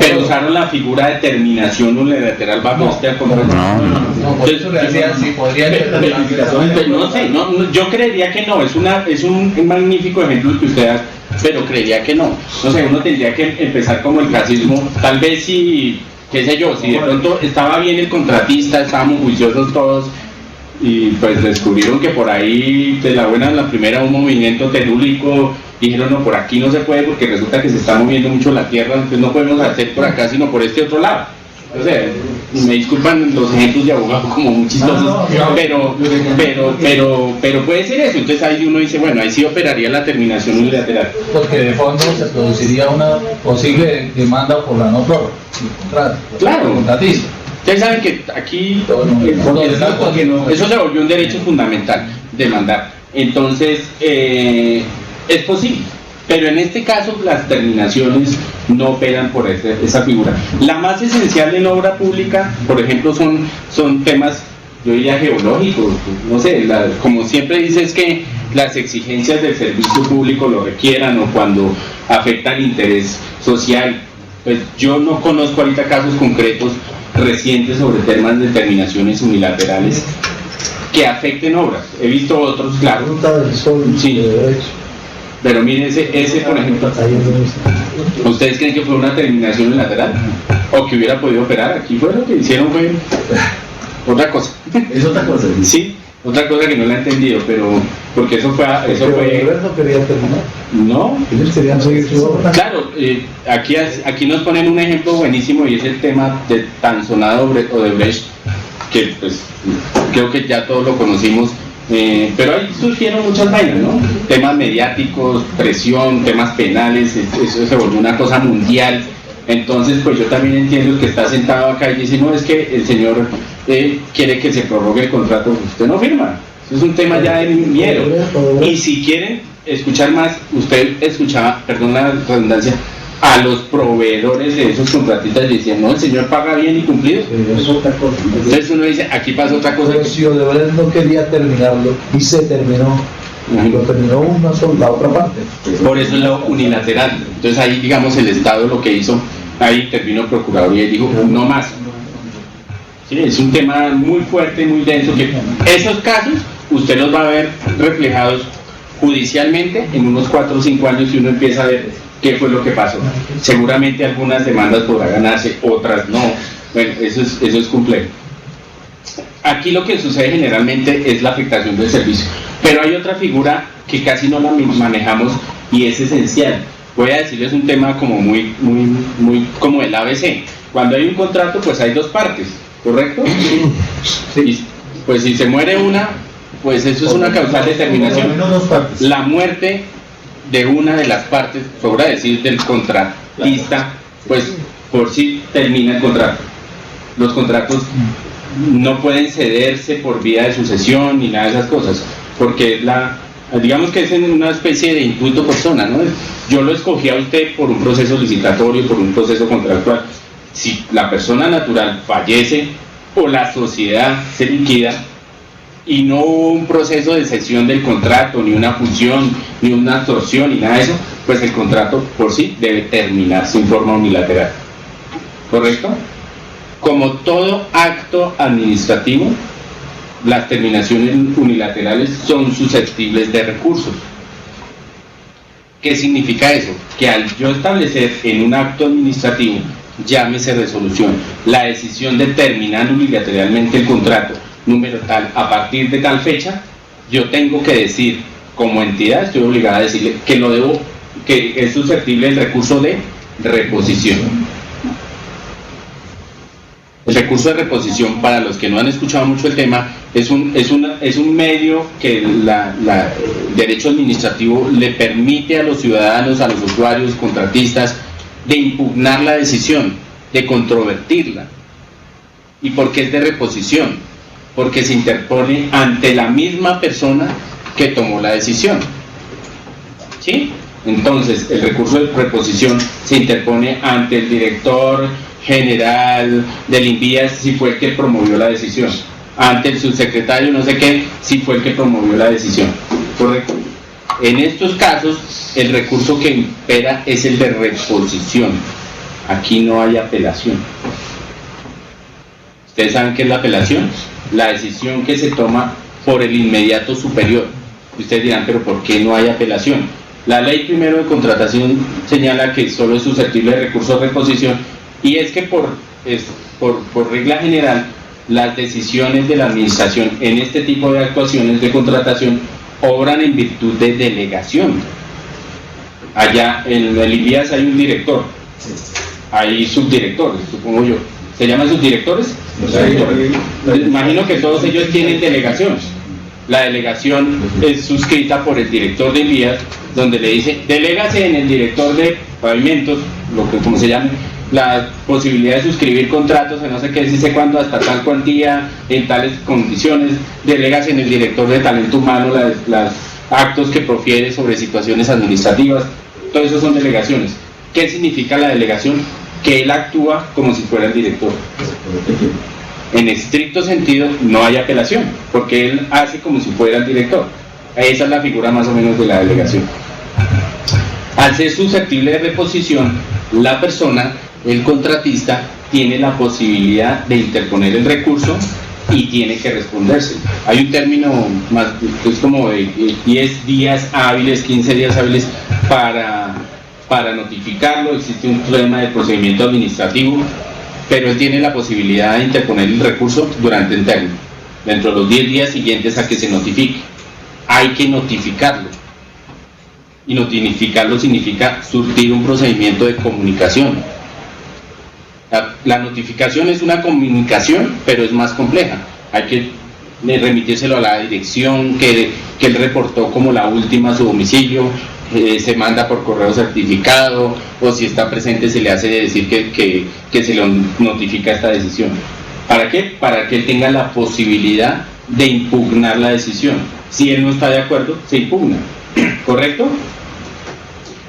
pero usaron la figura de terminación unilateral bajo este contrato. No, por eso le decía si podría no sé, yo creería que no, es un magnífico ejemplo el que usted da, pero creería que no. No sé, uno tendría que empezar como el casismo, tal vez si, qué sé yo, si de pronto estaba bien el contratista, estábamos juiciosos todos, y pues descubrieron que por ahí de la primera un movimiento telúrico, dijeron no, por aquí no se puede porque resulta que se está moviendo mucho la tierra, entonces no podemos hacer por acá sino por este otro lado. O sea, me disculpan los ejemplos de abogado como muy chistosos, pero puede ser eso. Entonces ahí uno dice, bueno, ahí sí operaría la terminación unilateral. Porque de fondo se produciría una posible demanda por la no prórroga. Claro. Contratista. Ustedes saben que aquí eso se volvió un derecho fundamental, demandar. Entonces, es posible. Pero en este caso las terminaciones no operan por esa figura. La más esencial en obra pública, por ejemplo, son temas, yo diría, geológicos, no sé, como siempre dices que las exigencias del servicio público lo requieran o cuando afecta el interés social. Pues yo no conozco ahorita casos concretos recientes sobre temas de terminaciones unilaterales que afecten obras. He visto otros, claro. Sí. Pero mire, ese por ejemplo, ¿ustedes creen que fue una terminación unilateral? ¿O que hubiera podido operar? Aquí fue lo que hicieron, fue otra cosa. Es otra cosa. Sí, otra cosa que no la he entendido, pero porque eso fue Roberto quería terminar. No. Ellos querían seguir su obra. Claro, aquí nos ponen un ejemplo buenísimo y es el tema de tan sonado Odebrecht, que pues creo que ya todos lo conocimos. Pero ahí surgieron muchas vainas, ¿no? Temas mediáticos, presión, temas penales, eso se volvió una cosa mundial. Entonces, pues yo también entiendo el que está sentado acá y dice, no, es que el señor quiere que se prorrogue el contrato, usted no firma. Eso es un tema ya de miedo. Y si quieren escuchar más, usted escuchaba, perdón la redundancia, a los proveedores de esos contratistas decían, no, el señor paga bien y cumplido. Es otra cosa. Entonces uno dice, aquí pasa otra cosa. Pero si Odebrecht no quería terminarlo y se terminó, lo terminó la otra parte. Por eso es lo unilateral. Entonces ahí, digamos, el Estado lo que hizo, ahí intervino Procuraduría y dijo, no más. Sí, es un tema muy fuerte, muy denso, que esos casos usted los va a ver reflejados judicialmente en unos 4 o 5 años y uno empieza a ver qué fue lo que pasó. Seguramente algunas demandas podrá ganarse, otras no. Bueno, eso es complejo. Aquí lo que sucede generalmente es la afectación del servicio, pero hay otra figura que casi no la manejamos y es esencial. Voy a decirles un tema como muy como el ABC. Cuando hay un contrato, pues hay dos partes, ¿correcto? Sí. Pues si se muere una, pues eso es una causal de terminación. La muerte de una de las partes, sobra decir del contratista, pues por sí termina el contrato. Los contratos no pueden cederse por vía de sucesión ni nada de esas cosas, porque digamos que es una especie de intuito persona, ¿no? Yo lo escogí a usted por un proceso licitatorio, por un proceso contractual. Si la persona natural fallece o la sociedad se liquida y no hubo un proceso de cesión del contrato, ni una fusión, ni una absorción, ni nada de eso, pues el contrato por sí debe terminarse en forma unilateral. ¿Correcto? Como todo acto administrativo, las terminaciones unilaterales son susceptibles de recursos. ¿Qué significa eso? Que al yo establecer en un acto administrativo, llámese resolución, la decisión de terminar unilateralmente el contrato, número tal, a partir de tal fecha, yo tengo que decir, como entidad, estoy obligada a decirle que es susceptible el recurso de reposición. El recurso de reposición, para los que no han escuchado mucho el tema, es un medio que el derecho administrativo le permite a los ciudadanos, a los usuarios, contratistas, de impugnar la decisión, de controvertirla. ¿Y por qué es de reposición? Porque se interpone ante la misma persona que tomó la decisión. ¿Sí? Entonces, el recurso de reposición se interpone ante el director general del INVIAS si fue el que promovió la decisión, ante el subsecretario no sé qué si fue el que promovió la decisión. ¿Correcto? En estos casos, el recurso que impera es el de reposición. Aquí no hay apelación. ¿Ustedes saben qué es la apelación? La decisión que se toma por el inmediato superior. Ustedes dirán, pero ¿por qué no hay apelación? La ley primero de contratación señala que solo es susceptible de recurso de reposición, y es que por regla general las decisiones de la administración en este tipo de actuaciones de contratación obran en virtud de delegación. Allá en el INVIAS hay un director, hay subdirectores, supongo yo. ¿Se llaman subdirectores? Imagino que todos ellos tienen delegaciones. La delegación es suscrita por el director de INVIAS, donde le dice, delégase en el director de pavimentos, como se llame, la posibilidad de suscribir contratos en no sé qué, si sé cuándo, hasta tal cuantía, en tales condiciones, delégase en el director de talento humano los actos que profiere sobre situaciones administrativas. Todo eso son delegaciones. ¿Qué significa la delegación? Que él actúa como si fuera el director. En estricto sentido no hay apelación, porque él hace como si fuera el director. Esa es la figura más o menos de la delegación. Al ser susceptible de reposición, la persona, el contratista, tiene la posibilidad de interponer el recurso y tiene que responderse. Hay un término más, es como de 10 días hábiles, 15 días hábiles para notificarlo. Existe un tema de procedimiento administrativo, pero él tiene la posibilidad de interponer el recurso durante el término, dentro de los 10 días siguientes a que se notifique. Hay que notificarlo, y notificarlo significa surtir un procedimiento de comunicación. La notificación es una comunicación, pero es más compleja. Hay que remitírselo a la dirección que él reportó como la última a su domicilio, se manda por correo certificado, o si está presente se le hace decir que se le notifica esta decisión. ¿Para qué? Para que él tenga la posibilidad de impugnar la decisión. Si él no está de acuerdo, se impugna. ¿Correcto?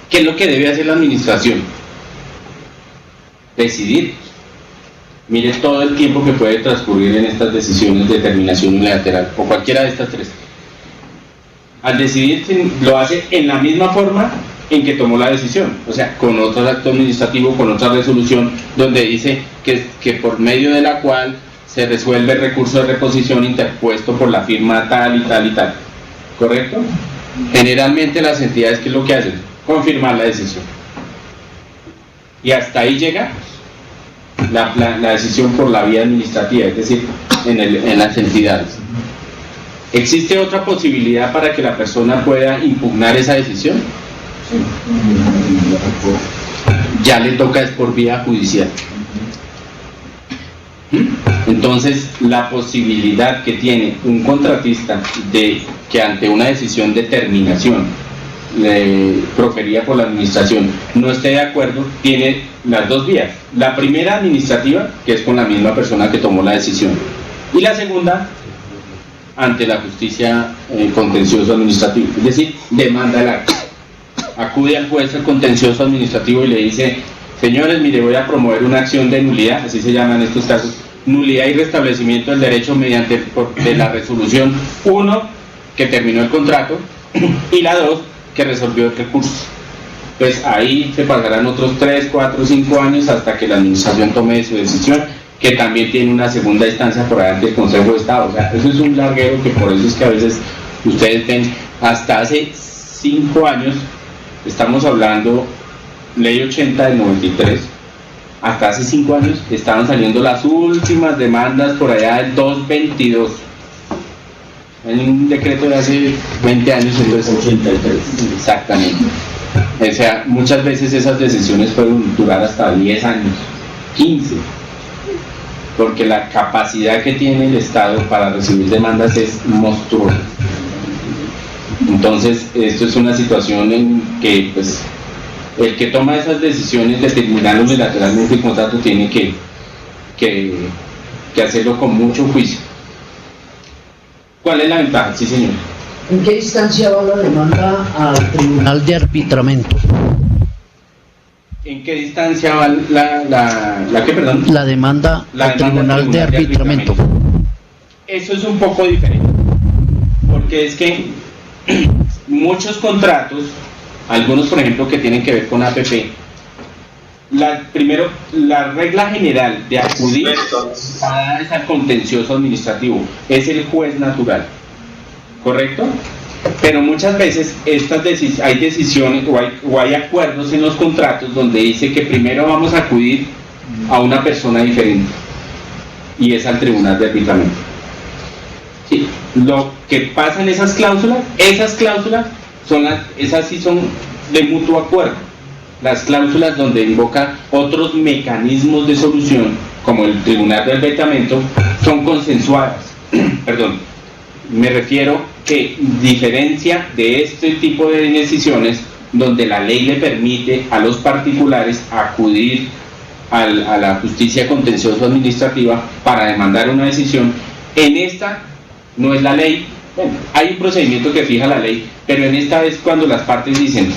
¿Qué es lo que debe hacer la administración? Decidir. Mire todo el tiempo que puede transcurrir en estas decisiones de terminación unilateral, o cualquiera de estas tres. Al decidir, lo hace en la misma forma en que tomó la decisión, o sea, con otro acto administrativo, con otra resolución, donde dice que por medio de la cual se resuelve el recurso de reposición interpuesto por la firma tal y tal y tal. ¿Correcto? Generalmente las entidades, ¿qué es lo que hacen? Confirmar la decisión. Y hasta ahí llega la decisión por la vía administrativa, es decir, en las entidades. ¿Existe otra posibilidad para que la persona pueda impugnar esa decisión? Ya le toca es por vía judicial. Entonces, la posibilidad que tiene un contratista de que ante una decisión de terminación proferida por la administración no esté de acuerdo, tiene las dos vías. La primera, administrativa, que es con la misma persona que tomó la decisión, y la segunda, ante la justicia contencioso administrativo, es decir, demanda el acto. Acude al juez contencioso administrativo y le dice: señores, mire, voy a promover una acción de nulidad, así se llaman estos casos, nulidad y restablecimiento del derecho mediante de la resolución 1, que terminó el contrato, y la 2, que resolvió el recurso. Pues ahí se pasarán otros 3, 4, 5 años hasta que la administración tome su decisión, que también tiene una segunda instancia por ahí ante el Consejo de Estado. O sea, eso es un larguero, que por eso es que a veces ustedes ven, hasta hace 5 años, estamos hablando Ley 80 del 93, hasta hace 5 años estaban saliendo las últimas demandas por allá del 222. En un decreto de hace 20 años, entonces 83. Exactamente. O sea, muchas veces esas decisiones pueden durar hasta 10 años, 15, porque la capacidad que tiene el Estado para recibir demandas es monstruosa. Entonces, esto es una situación en que, pues, el que toma esas decisiones de terminar unilateralmente el contrato tiene que hacerlo con mucho juicio. ¿Cuál es la ventaja? Sí, señor. ¿En qué instancia va la demanda al Tribunal de Arbitramiento? ¿En qué distancia va la qué, perdón? La demanda al Tribunal de Arbitramiento. Eso es un poco diferente, porque es que muchos contratos, algunos por ejemplo que tienen que ver con APP, primero, la regla general de acudir es al contencioso administrativo, es el juez natural, ¿correcto? Pero muchas veces hay decisiones o hay acuerdos en los contratos donde dice que primero vamos a acudir a una persona diferente, y es al Tribunal de Arbitramiento. Sí, lo que pasa en esas cláusulas esas sí son de mutuo acuerdo. Las cláusulas donde invoca otros mecanismos de solución, como el Tribunal de Arbitramiento, son consensuadas. Perdón, me refiero que diferencia de este tipo de decisiones donde la ley le permite a los particulares acudir a la justicia contencioso administrativa para demandar una decisión. En esta no es la ley, bueno, hay un procedimiento que fija la ley, pero en esta es cuando las partes dicen: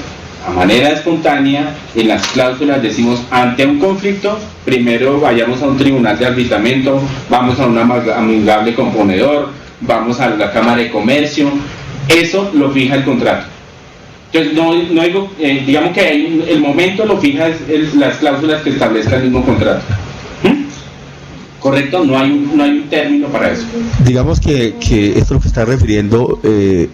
a manera espontánea, en las cláusulas decimos, ante un conflicto, primero vayamos a un tribunal de arbitramiento, vamos a un amigable componedor, vamos a la Cámara de Comercio, eso lo fija el contrato. Entonces, no digo, digamos que el momento lo fija las cláusulas que establezca el mismo contrato. ¿Correcto? No hay un término para eso. Digamos que esto lo que está refiriendo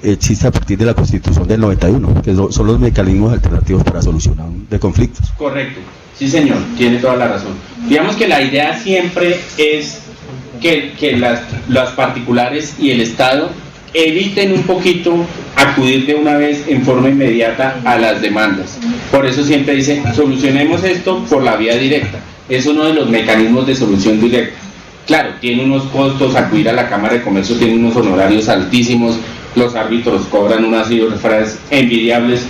existe a partir de la Constitución del 91, que son los mecanismos alternativos para solucionar de conflictos. Correcto, sí señor, tiene toda la razón. Digamos que la idea siempre es que las particulares y el Estado eviten un poquito acudir de una vez en forma inmediata a las demandas. Por eso siempre dice, solucionemos esto por la vía directa. Es uno de los mecanismos de solución directa. Claro, tiene unos costos, acudir a la Cámara de Comercio tiene unos honorarios altísimos, los árbitros cobran unas cifras envidiables,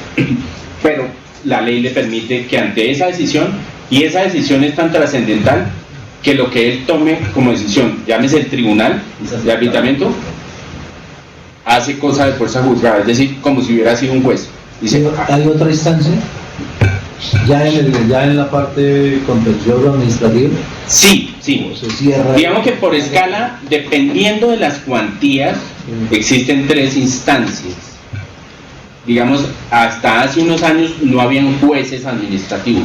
pero la ley le permite que ante esa decisión, y esa decisión es tan trascendental, que lo que él tome como decisión, llámese el tribunal de arbitramiento, hace cosa de fuerza juzgada, es decir, como si hubiera sido un juez. Dice, ¿hay otra instancia? ¿Ya en la parte contencioso administrativa? Sí. Se cierra. Digamos que por escala, dependiendo de las cuantías, existen 3 instancias. Digamos, hasta hace unos años no habían jueces administrativos.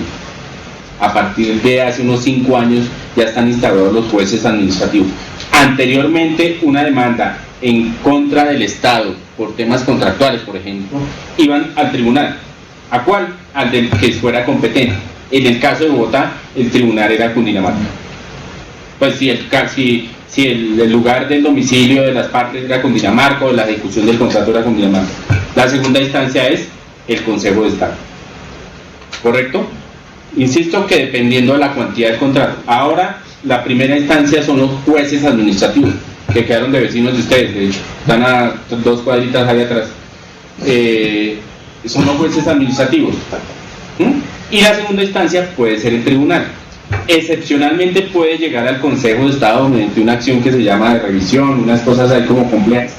A partir de hace unos 5 años ya están instalados los jueces administrativos. Anteriormente, una demanda en contra del Estado por temas contractuales, por ejemplo, iban al tribunal. ¿A cuál? Al del que fuera competente. En el caso de Bogotá, el tribunal era Cundinamarca. Pues si el lugar del domicilio de las partes era Cundinamarca, o la ejecución del contrato era Cundinamarca. La segunda instancia es el Consejo de Estado. ¿Correcto? Insisto que dependiendo de la cuantía del contrato. Ahora, la primera instancia son los jueces administrativos, que quedaron de vecinos de ustedes, de hecho. Están a 2 cuadritas ahí atrás. Son los jueces administrativos. Y la segunda instancia puede ser el tribunal. Excepcionalmente puede llegar al Consejo de Estado mediante una acción que se llama de revisión, unas cosas ahí como complejas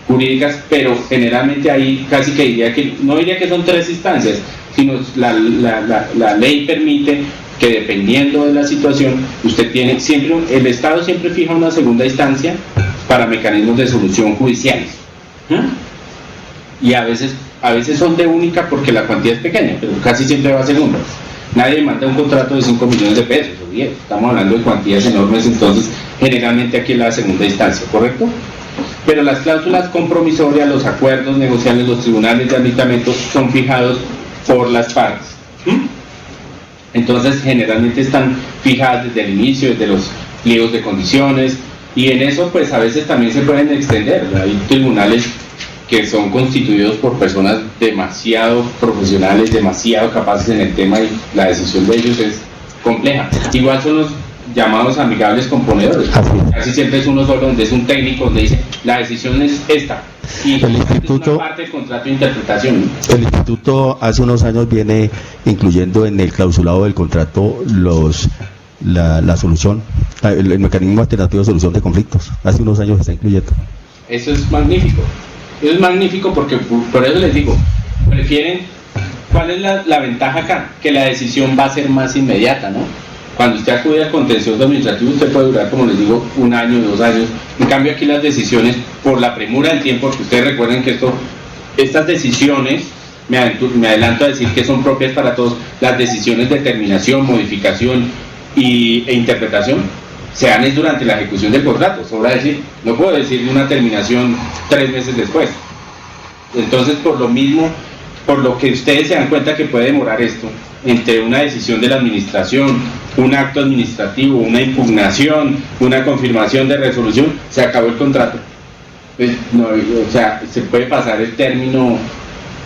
jurídicas, pero generalmente ahí casi que no diría que son 3 instancias, sino la ley permite que dependiendo de la situación, usted tiene siempre, el Estado siempre fija una segunda instancia para mecanismos de solución judiciales. Y a veces son de única porque la cuantía es pequeña, pero casi siempre va a ser una. Nadie demanda un contrato de 5 millones de pesos, o 10, estamos hablando de cuantías enormes, entonces generalmente aquí es la segunda instancia, ¿correcto? Pero las cláusulas compromisorias, los acuerdos negociables, los tribunales de arbitramiento son fijados por las partes. Entonces generalmente están fijadas desde el inicio, desde los pliegos de condiciones, y en eso pues a veces también se pueden extender. Hay tribunales que son constituidos por personas demasiado profesionales, demasiado capaces en el tema, y la decisión de ellos es compleja. Igual son los llamados amigables componedores. Casi siempre es uno solo, donde es un técnico, donde dice, la decisión es esta. Y el instituto, es una parte del contrato de interpretación. El instituto hace unos años viene incluyendo en el clausulado del contrato la solución, el mecanismo alternativo de solución de conflictos. Hace unos años se está incluyendo. Eso es magnífico. Eso es magnífico porque, por eso les digo, prefieren, ¿cuál es la ventaja acá? Que la decisión va a ser más inmediata, ¿no? Cuando usted acude al contencioso administrativo, usted puede durar, como les digo, 1 año, 2 años. En cambio, aquí las decisiones, por la premura del tiempo, porque ustedes recuerden que estas decisiones, me adelanto a decir que son propias para todos, las decisiones de terminación, modificación e interpretación, se dan es durante la ejecución del contrato. Sobra decir, no puedo decir una terminación 3 meses después. Entonces, por lo mismo, por lo que ustedes se dan cuenta que puede demorar esto, entre una decisión de la administración, un acto administrativo, una impugnación, una confirmación de resolución, se acabó el contrato. Pues, no, o sea, se puede pasar el término.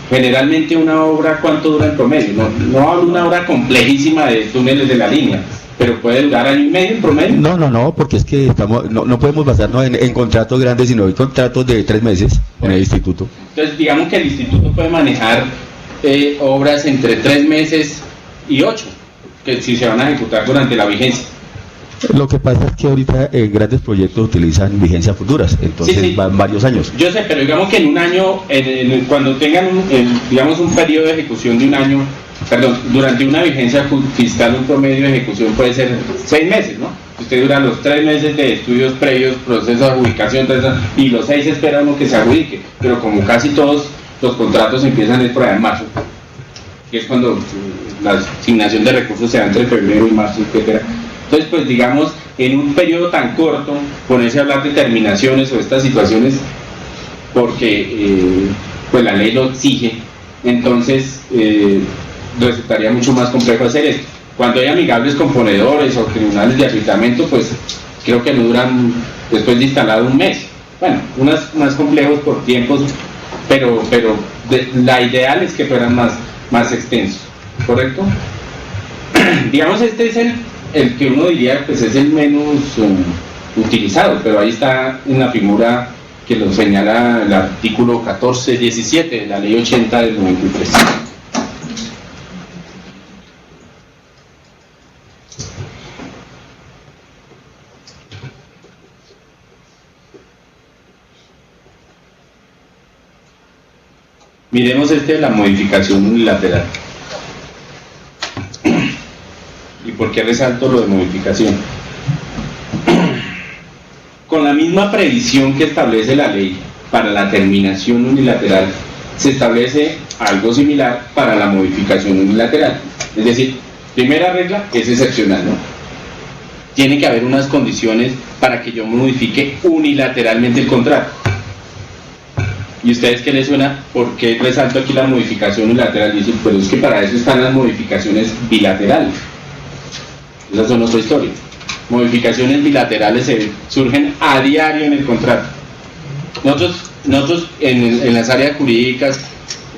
Generalmente una obra, ¿cuánto dura en promedio? No hablo de una obra complejísima de túneles de la línea, pero puede durar 1 año y medio en promedio. No, porque es que no podemos basarnos en contratos grandes, sino en contratos de 3 meses en el instituto. Entonces, digamos que el instituto puede manejar obras entre 3 meses y 8, que si se van a ejecutar durante la vigencia. Lo que pasa es que ahorita grandes proyectos utilizan vigencias futuras, entonces Sí, sí. van varios años. Yo sé, pero digamos que en un año, cuando tengan digamos un periodo de ejecución de un año, perdón, durante una vigencia fiscal un promedio de ejecución puede ser 6 meses, ¿no? Usted dura los 3 meses de estudios previos, proceso de adjudicación, y los 6 espera uno que se adjudique, pero como casi todos los contratos empiezan por allá en marzo, que es cuando la asignación de recursos se da entre febrero y marzo, etcétera. Entonces, pues digamos, en un periodo tan corto, ponerse a hablar de terminaciones o estas situaciones, porque pues la ley lo exige, entonces resultaría mucho más complejo hacer esto. Cuando hay amigables componedores o tribunales de arbitramiento, pues creo que no duran, después de instalado, un mes. Bueno, unas más complejos por tiempos, pero la ideal es que fueran más extensos, ¿correcto? Digamos, este es el que uno diría pues es el menos utilizado, pero ahí está en la figura que lo señala el artículo 14-17 de la ley 80 del 93. Miremos de la modificación unilateral. ¿Y por qué resalto lo de modificación? Con la misma previsión que establece la ley para la terminación unilateral, se establece algo similar para la modificación unilateral. Es decir, primera regla es excepcional, ¿no? Tiene que haber unas condiciones para que yo modifique unilateralmente el contrato. ¿Y ustedes qué les suena? ¿Por qué resalto aquí la modificación unilateral? Dicen, pues es que para eso están las modificaciones bilaterales. Esas son otra historia. Modificaciones bilaterales surgen a diario en el contrato. Nosotros en las áreas jurídicas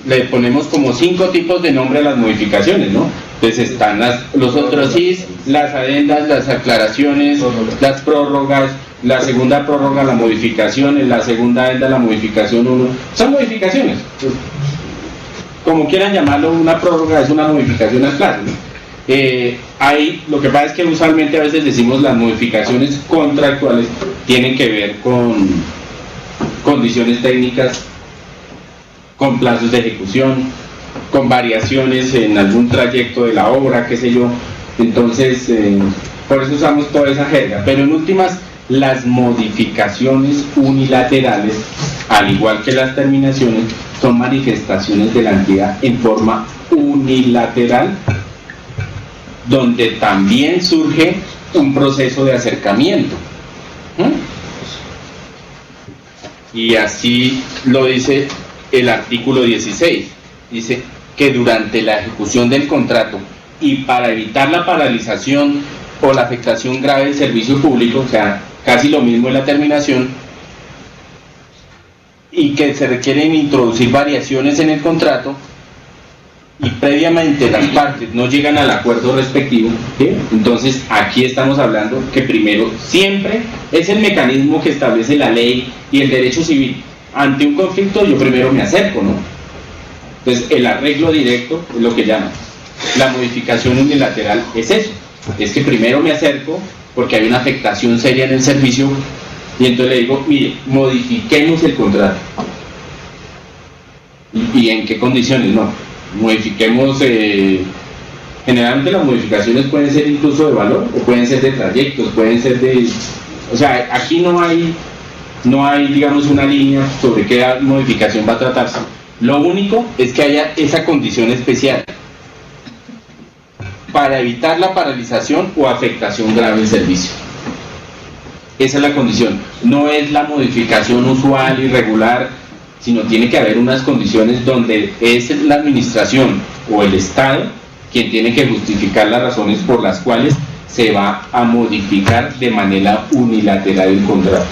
le ponemos como 5 tipos de nombre a las modificaciones, ¿no? Entonces están los otros sí, las adendas, las aclaraciones, las prórrogas, la segunda prórroga, la modificación, en la segunda adenda, la modificación 1. Son modificaciones. Como quieran llamarlo, una prórroga es una modificación al plazo, ¿no? Ahí lo que pasa es que usualmente a veces decimos las modificaciones contractuales tienen que ver con condiciones técnicas, con plazos de ejecución, con variaciones en algún trayecto de la obra, qué sé yo. Entonces, por eso usamos toda esa jerga. Pero en últimas, las modificaciones unilaterales, al igual que las terminaciones, son manifestaciones de la entidad en forma unilateral, donde también surge un proceso de acercamiento. Y así lo dice el artículo 16. Dice que durante la ejecución del contrato y para evitar la paralización o la afectación grave del servicio público, o sea, casi lo mismo en la terminación, y que se requieren introducir variaciones en el contrato, y previamente las partes no llegan al acuerdo respectivo, ¿sí? Entonces aquí estamos hablando que primero siempre es el mecanismo que establece la ley y el derecho civil. Ante un conflicto yo primero me acerco, ¿no? Entonces el arreglo directo es lo que llaman. La modificación unilateral es eso, es que primero me acerco porque hay una afectación seria en el servicio y entonces le digo, mire, modifiquemos el contrato. ¿Y en qué condiciones? No. Modifiquemos, generalmente las modificaciones pueden ser incluso de valor o pueden ser de trayectos, pueden ser de, o sea, aquí no hay digamos una línea sobre qué modificación va a tratarse. Lo único es que haya esa condición especial para evitar la paralización o afectación grave del servicio. Esa es la condición, no es la modificación usual y regular, sino tiene que haber unas condiciones donde es la administración o el Estado quien tiene que justificar las razones por las cuales se va a modificar de manera unilateral el contrato.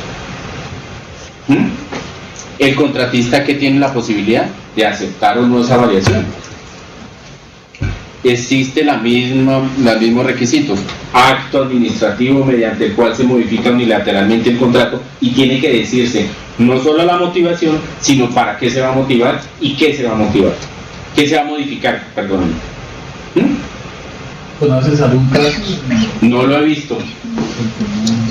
El contratista que tiene la posibilidad de aceptar o no esa variación. Existe los mismos requisitos, acto administrativo mediante el cual se modifica unilateralmente el contrato y tiene que decirse no solo la motivación, sino para qué se va a motivar y qué se va a motivar, qué se va a modificar, perdón. ¿Conoces algún caso? No lo he visto.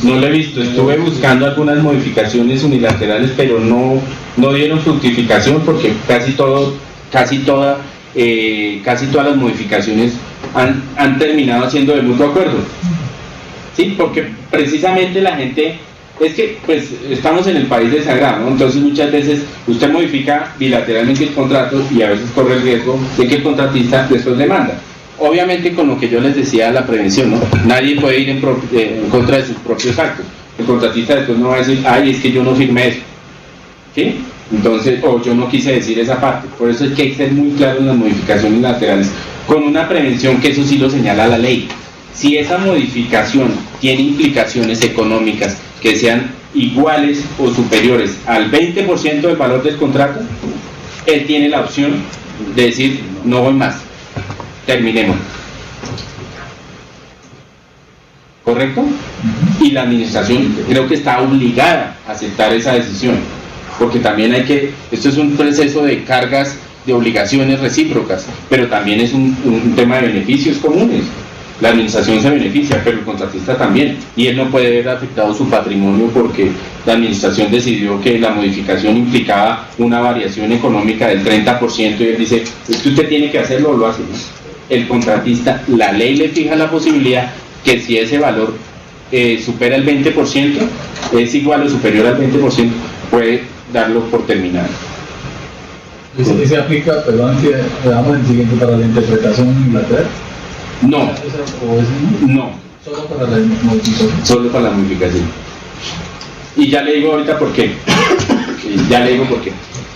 No lo he visto. Estuve buscando algunas modificaciones unilaterales, pero no dieron fructificación porque casi todas las modificaciones han terminado siendo de mutuo acuerdo. Sí, porque precisamente la gente, es que pues estamos en el país del sagrado, ¿no? Entonces muchas veces usted modifica bilateralmente el contrato y a veces corre el riesgo de que el contratista después demanda. Obviamente con lo que yo les decía, la prevención, ¿no? Nadie puede ir en contra de sus propios actos. El contratista después no va a decir, ay, es que yo no firmé eso, ¿sí? Entonces, o yo no quise decir esa parte. Por eso es que hay que ser muy claro en las modificaciones laterales, con una prevención que eso sí lo señala la ley. Si esa modificación tiene implicaciones económicas que sean iguales o superiores al 20% del valor del contrato, él tiene la opción de decir, no voy más, terminemos. ¿Correcto? Y la administración creo que está obligada a aceptar esa decisión, porque también esto es un proceso de cargas, de obligaciones recíprocas, pero también es un tema de beneficios comunes. La administración se beneficia, pero el contratista también, y él no puede ver afectado su patrimonio porque la administración decidió que la modificación implicaba una variación económica del 30% y él dice, es que usted tiene que hacerlo o lo hace, ¿no? El contratista, la ley le fija la posibilidad que si ese valor supera el 20%, es igual o superior al 20%, puede darlo por terminado. ¿Y se aplica, perdón, que le damos el siguiente para la interpretación unilateral? No, no. ¿Solo para la modificación? Solo para la modificación. Y ya le digo ahorita por qué.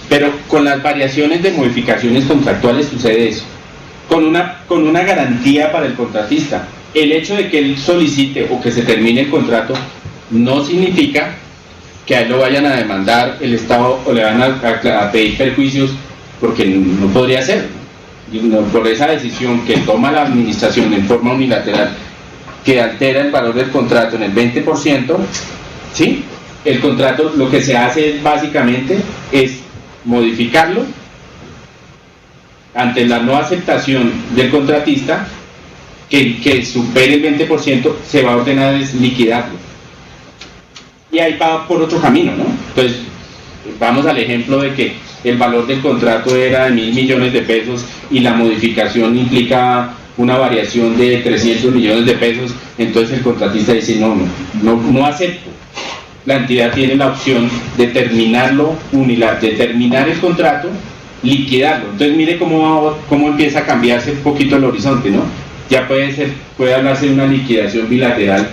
Pero con las variaciones de modificaciones contractuales sucede eso. Con una garantía para el contratista. El hecho de que él solicite o que se termine el contrato no significa que a él lo vayan a demandar el Estado o le van a pedir perjuicios, porque no podría ser. Por esa decisión que toma la administración en forma unilateral, que altera el valor del contrato en el 20%, ¿sí? El contrato lo que se hace básicamente es modificarlo ante la no aceptación del contratista, que supere el 20%, se va a ordenar es liquidarlo. Y ahí va por otro camino, ¿no? Entonces, vamos al ejemplo de que el valor del contrato era de 1.000 millones de pesos y la modificación implica una variación de 300 millones de pesos, entonces el contratista dice no acepto. La entidad tiene la opción de terminarlo de terminar el contrato, liquidarlo. Entonces mire cómo empieza a cambiarse un poquito el horizonte, ¿no? Ya puede hablarse de una liquidación bilateral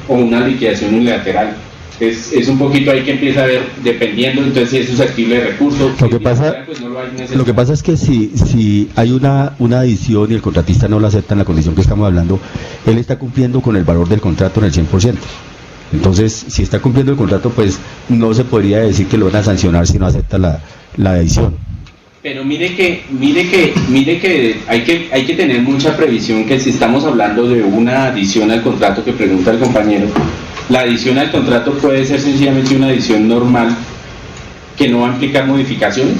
o una liquidación unilateral. Es un poquito ahí que empieza a ver, dependiendo entonces si es susceptible de recursos. Lo que pasa es que si hay una adición y el contratista no la acepta en la condición que estamos hablando, él está cumpliendo con el valor del contrato en el 100%. Entonces, si está cumpliendo el contrato, pues no se podría decir que lo van a sancionar si no acepta la adición. Pero mire que hay que tener mucha previsión, que si estamos hablando de una adición al contrato que pregunta el compañero, la adición al contrato puede ser sencillamente una adición normal que no va a implicar modificaciones,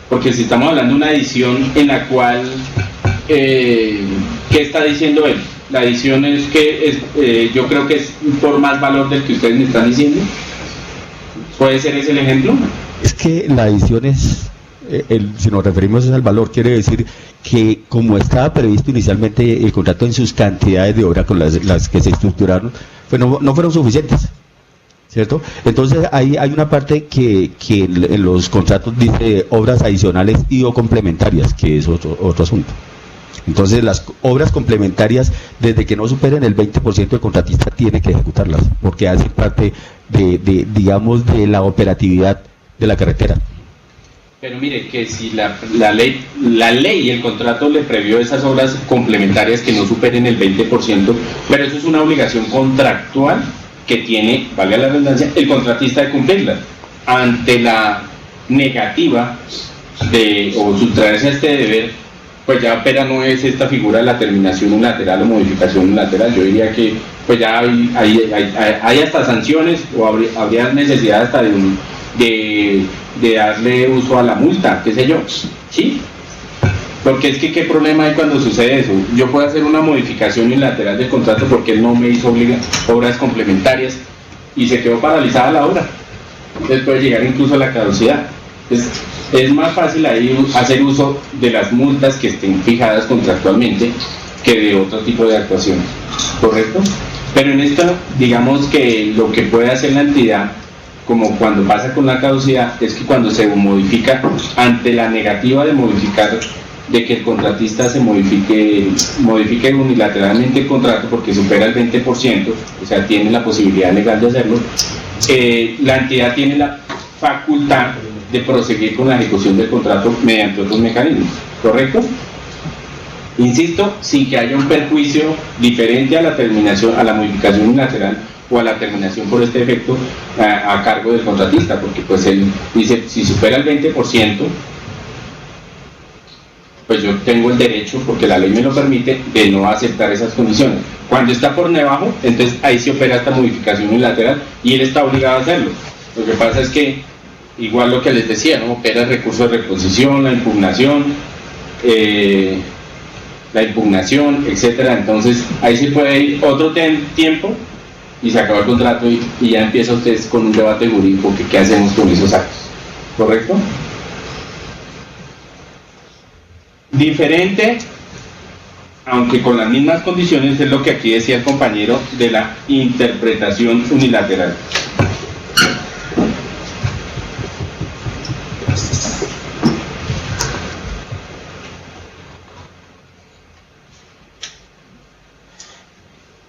porque si estamos hablando de una adición en la cual ¿qué está diciendo él? La adición es que yo creo que es por más valor del que ustedes me están diciendo. ¿Puede ser ese el ejemplo? Es que la adición es, si nos referimos al valor, quiere decir que como estaba previsto inicialmente el contrato en sus cantidades de obra con las que se estructuraron, pues no fueron suficientes, ¿cierto? Entonces hay una parte que en los contratos dice obras adicionales y o complementarias, que es otro asunto. Entonces las obras complementarias, desde que no superen el 20%, el contratista tiene que ejecutarlas, porque hacen parte digamos, de la operatividad de la carretera. Pero mire, que si la ley y el contrato le previó esas obras complementarias que no superen el 20%, pero eso es una obligación contractual que tiene, valga la redundancia, el contratista de cumplirla. Ante la negativa o sustraerse a este deber, pues ya opera no es esta figura de la terminación unilateral o modificación unilateral. Yo diría que pues ya hay hasta sanciones, o habría necesidad hasta de darle uso a la multa, qué sé yo, ¿sí? Porque es que qué problema hay cuando sucede eso. Yo puedo hacer una modificación unilateral del contrato porque él no me hizo obras complementarias y se quedó paralizada la obra. Entonces puede llegar incluso a la caducidad. Es más fácil ahí hacer uso de las multas que estén fijadas contractualmente que de otro tipo de actuaciones, ¿correcto? Pero en esto, digamos que lo que puede hacer la entidad, como cuando pasa con la caducidad, es que cuando se modifica, ante la negativa de modificar, de que el contratista se modifique unilateralmente el contrato porque supera el 20%, o sea, tiene la posibilidad legal de hacerlo, la entidad tiene la facultad de proseguir con la ejecución del contrato mediante otros mecanismos, ¿correcto? Insisto, sin que haya un perjuicio diferente a la terminación, a la modificación unilateral o a la terminación por este efecto a cargo del contratista, porque pues él dice, si supera el 20%, pues yo tengo el derecho, porque la ley me lo permite, de no aceptar esas condiciones. Cuando está por debajo, entonces ahí se opera esta modificación unilateral y él está obligado a hacerlo. Lo que pasa es que, igual lo que les decía, ¿no? Opera el recurso de reposición, la impugnación, etcétera. Entonces ahí se puede ir otro tiempo y se acaba el contrato y ya empieza usted con un debate jurídico que qué hacemos con esos actos, ¿correcto? Diferente, aunque con las mismas condiciones, es lo que aquí decía el compañero de la interpretación unilateral.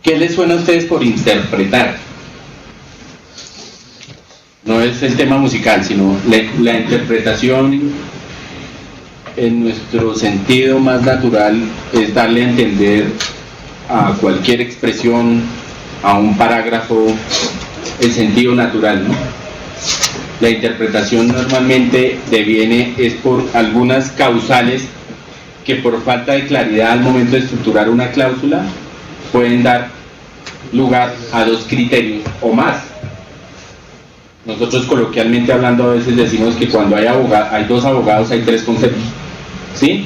¿Qué les suena a ustedes por interpretar? No es el tema musical, sino la interpretación en nuestro sentido más natural es darle a entender a cualquier expresión, a un parágrafo, el sentido natural, ¿no? La interpretación normalmente deviene es por algunas causales que por falta de claridad al momento de estructurar una cláusula pueden dar lugar a dos criterios o más. Nosotros coloquialmente hablando a veces decimos que cuando hay dos abogados hay tres conceptos, ¿sí?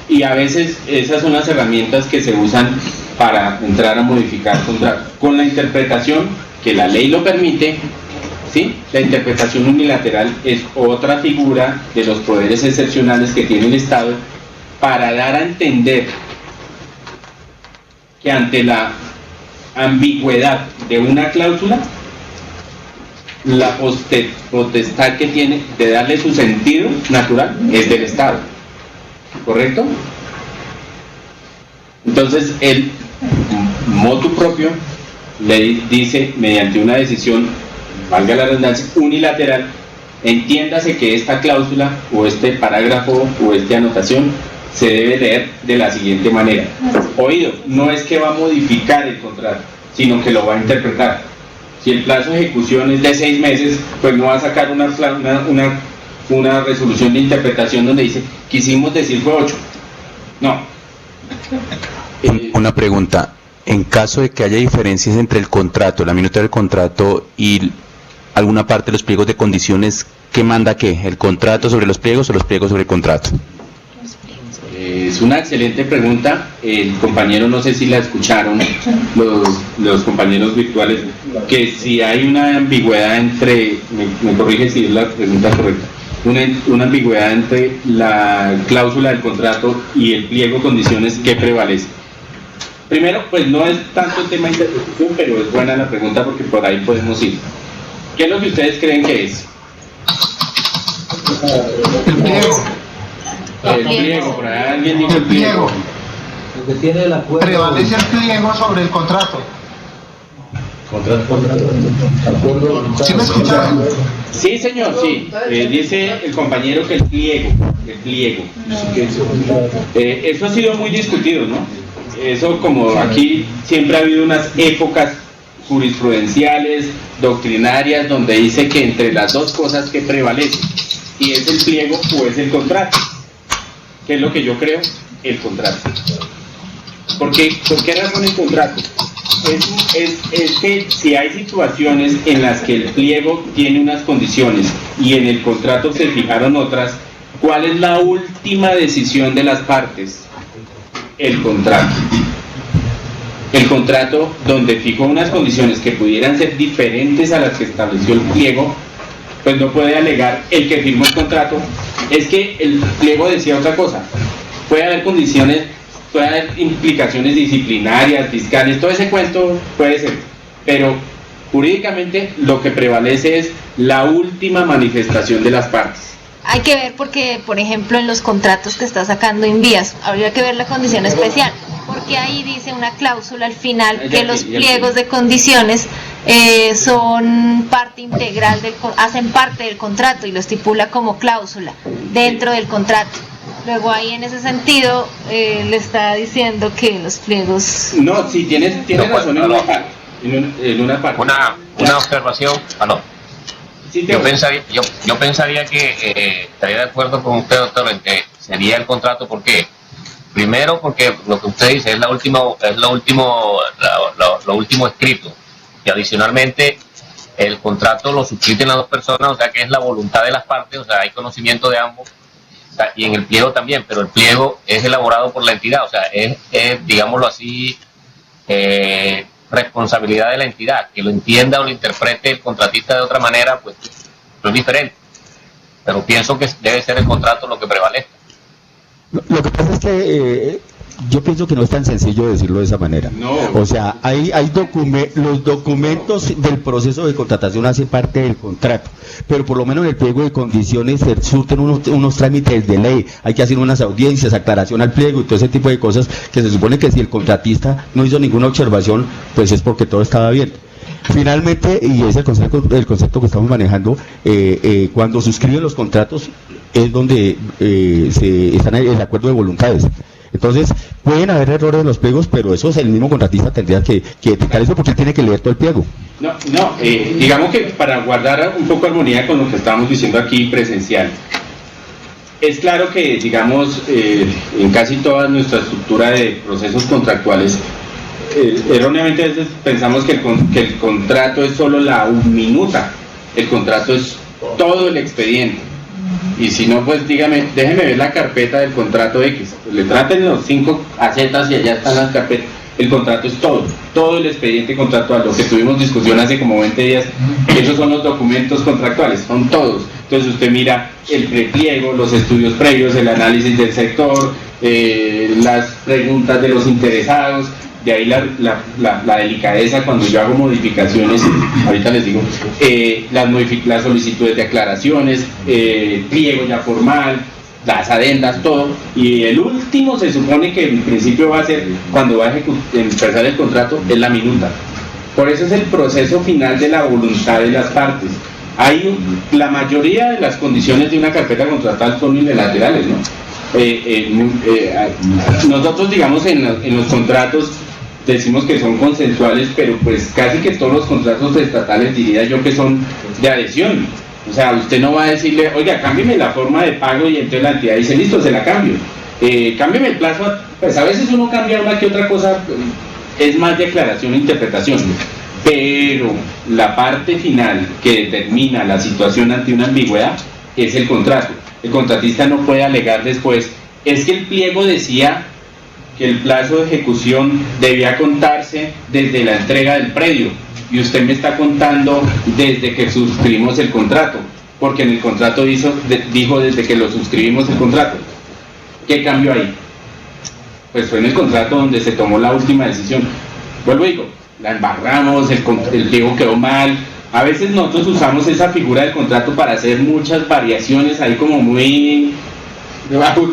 Y a veces esas son las herramientas que se usan para entrar a modificar contratos. Con la interpretación, que la ley lo permite, ¿sí? La interpretación unilateral es otra figura de los poderes excepcionales que tiene el Estado para dar a entender que ante la ambigüedad de una cláusula, la potestad que tiene de darle su sentido natural es del Estado, ¿correcto? Entonces él, motu propio, le dice mediante una decisión, valga la redundancia, unilateral, entiéndase que esta cláusula o este parágrafo o esta anotación se debe leer de la siguiente manera. Oído, no es que va a modificar el contrato, sino que lo va a interpretar. Si el plazo de ejecución es de 6 meses, pues no va a sacar una resolución de interpretación donde dice, quisimos decir fue 8. No. Una pregunta. En caso de que haya diferencias entre el contrato, la minuta del contrato y alguna parte de los pliegos de condiciones, ¿qué manda qué? ¿El contrato sobre los pliegos o los pliegos sobre el contrato? Es una excelente pregunta. El compañero, no sé si la escucharon, los compañeros virtuales, que si hay una ambigüedad entre, me corrige si es la pregunta correcta, una ambigüedad entre la cláusula del contrato y el pliego de condiciones, ¿qué prevalece? Primero, pues no es tanto el tema de interpretación, pero es buena la pregunta porque por ahí podemos ir. ¿Qué es lo que ustedes creen que es? El pliego. El pliego, por ahí alguien dijo el pliego. Lo que tiene el acuerdo. Prevalece el pliego sobre el contrato. ¿Sí me escucharon? Sí, señor, sí. Dice el compañero que el pliego. Eso ha sido muy discutido, ¿no? Eso, como aquí siempre ha habido unas épocas jurisprudenciales, doctrinarias, donde dice que entre las dos cosas que prevalecen, si es el pliego o es el contrato. ¿Qué es lo que yo creo? El contrato. ¿Por qué razón el contrato? Es que si hay situaciones en las que el pliego tiene unas condiciones y en el contrato se fijaron otras, ¿Cuál es la última decisión de las partes? El contrato. El contrato donde fijó unas condiciones que pudieran ser diferentes a las que estableció el pliego, pues no puede alegar el que firmó el contrato, es que el pliego decía otra cosa. Puede haber condiciones, puede haber implicaciones disciplinarias, fiscales, todo ese cuento puede ser, pero jurídicamente lo que prevalece es la última manifestación de las partes. Hay que ver porque, por ejemplo, en los contratos que está sacando Invías, habría que ver la condición especial, porque ahí dice una cláusula al final que los pliegos de condiciones son parte integral, hacen parte del contrato y lo estipula como cláusula dentro del contrato. Luego ahí en ese sentido le está diciendo que los pliegos... No, sí, tienes razón en una parte. En una parte. Una observación, Sí, yo pensaría que estaría de acuerdo con usted, doctor, en que sería el contrato. ¿Por qué? Primero, porque lo que usted dice es lo último escrito, y adicionalmente el contrato lo suscriben las dos personas, o sea que es la voluntad de las partes, o sea hay conocimiento de ambos, o sea, y en el pliego también, pero el pliego es elaborado por la entidad, o sea es digámoslo así, responsabilidad de la entidad. Que lo entienda o lo interprete el contratista de otra manera, pues es diferente, pero pienso que debe ser el contrato lo que prevalezca. Lo que pasa es que yo pienso que no es tan sencillo decirlo de esa manera. No. O sea, los documentos del proceso de contratación hacen parte del contrato, pero por lo menos en el pliego de condiciones se surten unos trámites de ley, hay que hacer unas audiencias, aclaración al pliego y todo ese tipo de cosas que se supone que si el contratista no hizo ninguna observación, pues es porque todo estaba bien. Finalmente, y es el concepto que estamos manejando, cuando suscriben los contratos es donde están en el acuerdo de voluntades. Entonces, pueden haber errores en los pliegos, pero eso es el mismo contratista tendría que detectar eso porque él tiene que leer todo el pliego. Digamos que para guardar un poco de armonía con lo que estábamos diciendo aquí presencial, es claro que, digamos, en casi toda nuestra estructura de procesos contractuales, erróneamente a veces pensamos que el contrato es solo la minuta, el contrato es todo el expediente. Y si no, pues déjeme ver la carpeta del contrato X. Pues le traten los 5 acetas y allá están las carpetas. El contrato es todo el expediente contractual. Lo que tuvimos discusión hace como 20 días, esos son los documentos contractuales, son todos. Entonces usted mira el prepliego, los estudios previos, el análisis del sector, las preguntas de los interesados. De ahí la delicadeza cuando yo hago modificaciones, ahorita les digo, las solicitudes de aclaraciones, pliego ya formal, las adendas, todo, y el último se supone que en principio va a ser, cuando va a empezar el contrato, es la minuta. Por eso es el proceso final de la voluntad de las partes. La mayoría de las condiciones de una carpeta contratal son unilaterales, ¿no? Nosotros, digamos, en los contratos decimos que son consensuales, pero pues casi que todos los contratos estatales diría yo que son de adhesión. O sea, usted no va a decirle, oiga, cámbieme la forma de pago, y entonces la entidad dice, listo, se la cambio. Cámbieme el plazo, pues a veces uno cambia una que otra cosa, es más de aclaración e interpretación. Pero la parte final que determina la situación ante una ambigüedad es el contrato. El contratista no puede alegar después, es que el pliego decía que el plazo de ejecución debía contarse desde la entrega del predio, y usted me está contando desde que suscribimos el contrato, porque en el contrato dijo desde que lo suscribimos el contrato. ¿Qué cambió ahí? Pues fue en el contrato donde se tomó la última decisión. Vuelvo y digo, la embarramos, el pliego quedó mal. A veces nosotros usamos esa figura del contrato para hacer muchas variaciones ahí como muy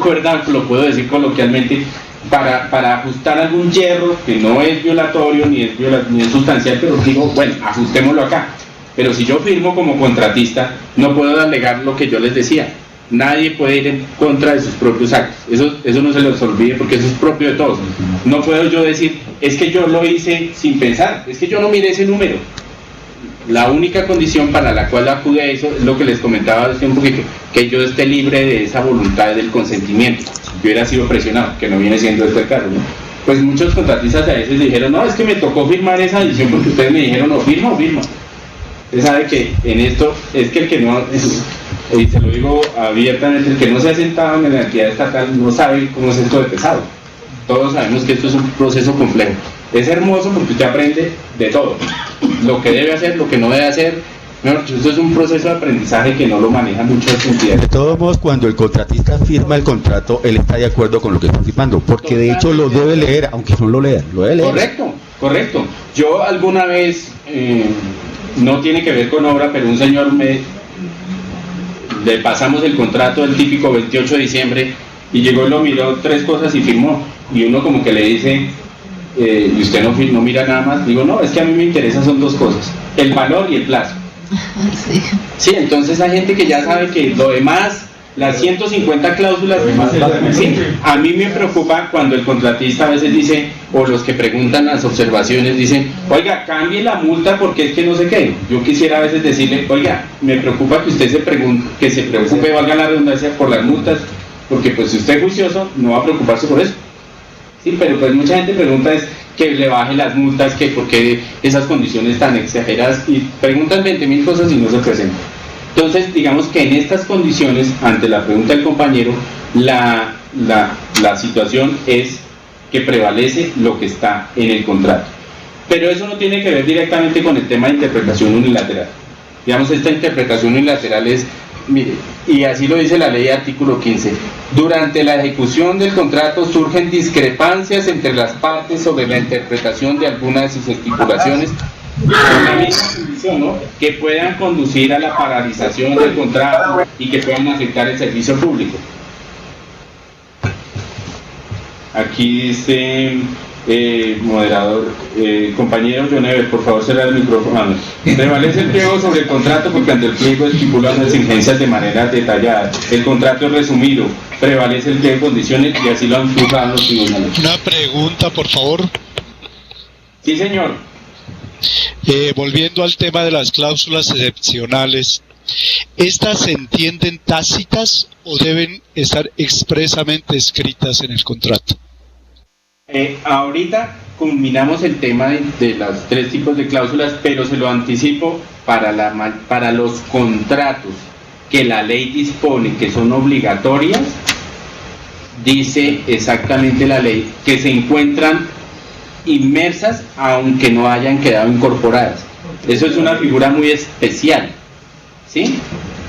cuerda, lo puedo decir coloquialmente, para ajustar algún hierro que no es violatorio ni es sustancial, pero digo, bueno, ajustémoslo acá. Pero si yo firmo como contratista, no puedo alegar lo que yo les decía. Nadie puede ir en contra de sus propios actos. Eso no se les olvide, porque eso es propio de todos. No puedo yo decir, es que yo lo hice sin pensar, es que yo no miré ese número. La única condición para la cual acude a eso es lo que les comentaba hace un poquito, que yo esté libre de esa voluntad del consentimiento. Yo hubiera sido presionado, que no viene siendo este el caso, ¿no? Pues muchos contratistas a veces dijeron, no, es que me tocó firmar esa adición porque ustedes me dijeron, no, firma. Usted sabe que en esto es que el que no, y se lo digo abiertamente, el que no se ha sentado en la entidad estatal no sabe cómo es esto de pesado. Todos sabemos que esto es un proceso complejo. Es hermoso porque usted aprende de todo, lo que debe hacer, lo que no debe hacer. Esto es un proceso de aprendizaje que no lo manejan muchas entidades. De todos modos, cuando el contratista firma el contrato, él está de acuerdo con lo que está firmando, porque de hecho lo debe leer, aunque no lo lea, lo debe leer. Correcto. Yo alguna vez, no tiene que ver con obra, pero un señor le pasamos el contrato del típico 28 de diciembre y llegó y lo miró 3 cosas y firmó. Y uno como que le dice, y usted no mira nada más. Digo, no, es que a mí me interesan son 2 cosas, el valor y el plazo. Sí, entonces hay gente que ya sabe que lo demás, las 150 cláusulas, sí, a mí me preocupa cuando el contratista a veces dice, o los que preguntan las observaciones dicen, oiga, cambie la multa porque es que no sé qué. Yo quisiera a veces decirle, oiga, me preocupa que usted se preocupe, valga la redundancia, por las multas, porque pues si usted es juicioso no va a preocuparse por eso. Sí, pero pues mucha gente pregunta es que le baje las multas, que por qué esas condiciones tan exageradas, y preguntan 20.000 cosas y no se presentan. Entonces, digamos que en estas condiciones, ante la pregunta del compañero, la situación es que prevalece lo que está en el contrato. Pero eso no tiene que ver directamente con el tema de interpretación unilateral. Digamos, esta interpretación unilateral es, mire, y así lo dice la ley artículo 15, durante la ejecución del contrato surgen discrepancias entre las partes sobre la interpretación de algunas de sus estipulaciones con la misma condición, ¿no?, que puedan conducir a la paralización del contrato y que puedan afectar el servicio público. Aquí dice moderador, compañero Jonever, por favor cerrar el micrófono. Prevalece el pliego sobre el contrato porque ante el pliego estipulan las exigencias de manera detallada. El contrato es resumido, prevalece el pliego de condiciones y así lo han juzgado los tribunales. Una pregunta, por favor. Sí, señor. Volviendo al tema de las cláusulas excepcionales, ¿estas se entienden tácitas o deben estar expresamente escritas en el contrato? Ahorita culminamos el tema de los 3 tipos de cláusulas, pero se lo anticipo, para los contratos que la ley dispone que son obligatorias, dice exactamente la ley que se encuentran inmersas aunque no hayan quedado incorporadas. Eso es una figura muy especial, ¿sí?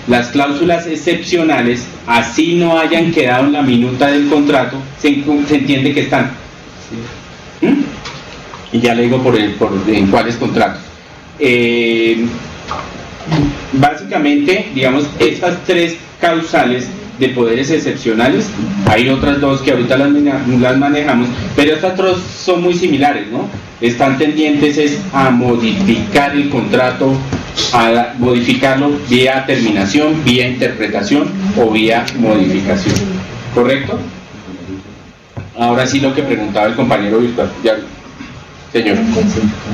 Las cláusulas excepcionales, así no hayan quedado en la minuta del contrato, se entiende que están. Y ya le digo en cuáles contratos. Básicamente, digamos, estas 3 causales de poderes excepcionales, hay otras 2 que ahorita las manejamos, pero estas 2 son muy similares, ¿no? Están tendientes a modificar el contrato, a modificarlo vía terminación, vía interpretación o vía modificación, ¿correcto? Ahora sí lo que preguntaba el compañero virtual, ya, señor.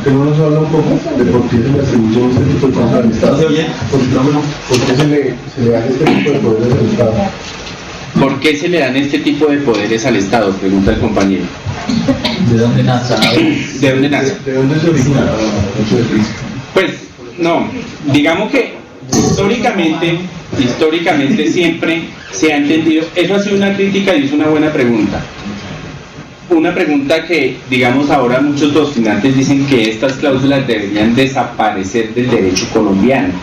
¿Que no nos habla un poco de por qué se le atribuyó este tipo de cosas al Estado? ¿Se oye? ¿Por qué se le da este tipo de poderes al Estado? ¿Por qué se le dan este tipo de poderes al Estado? Pregunta el compañero. ¿De dónde nace? ¿De dónde nace? ¿De dónde se origina? Pues, no, digamos que históricamente siempre se ha entendido, eso ha sido una crítica y es una buena pregunta. Una pregunta que, digamos, ahora muchos doctrinantes dicen que estas cláusulas deberían desaparecer del derecho colombiano,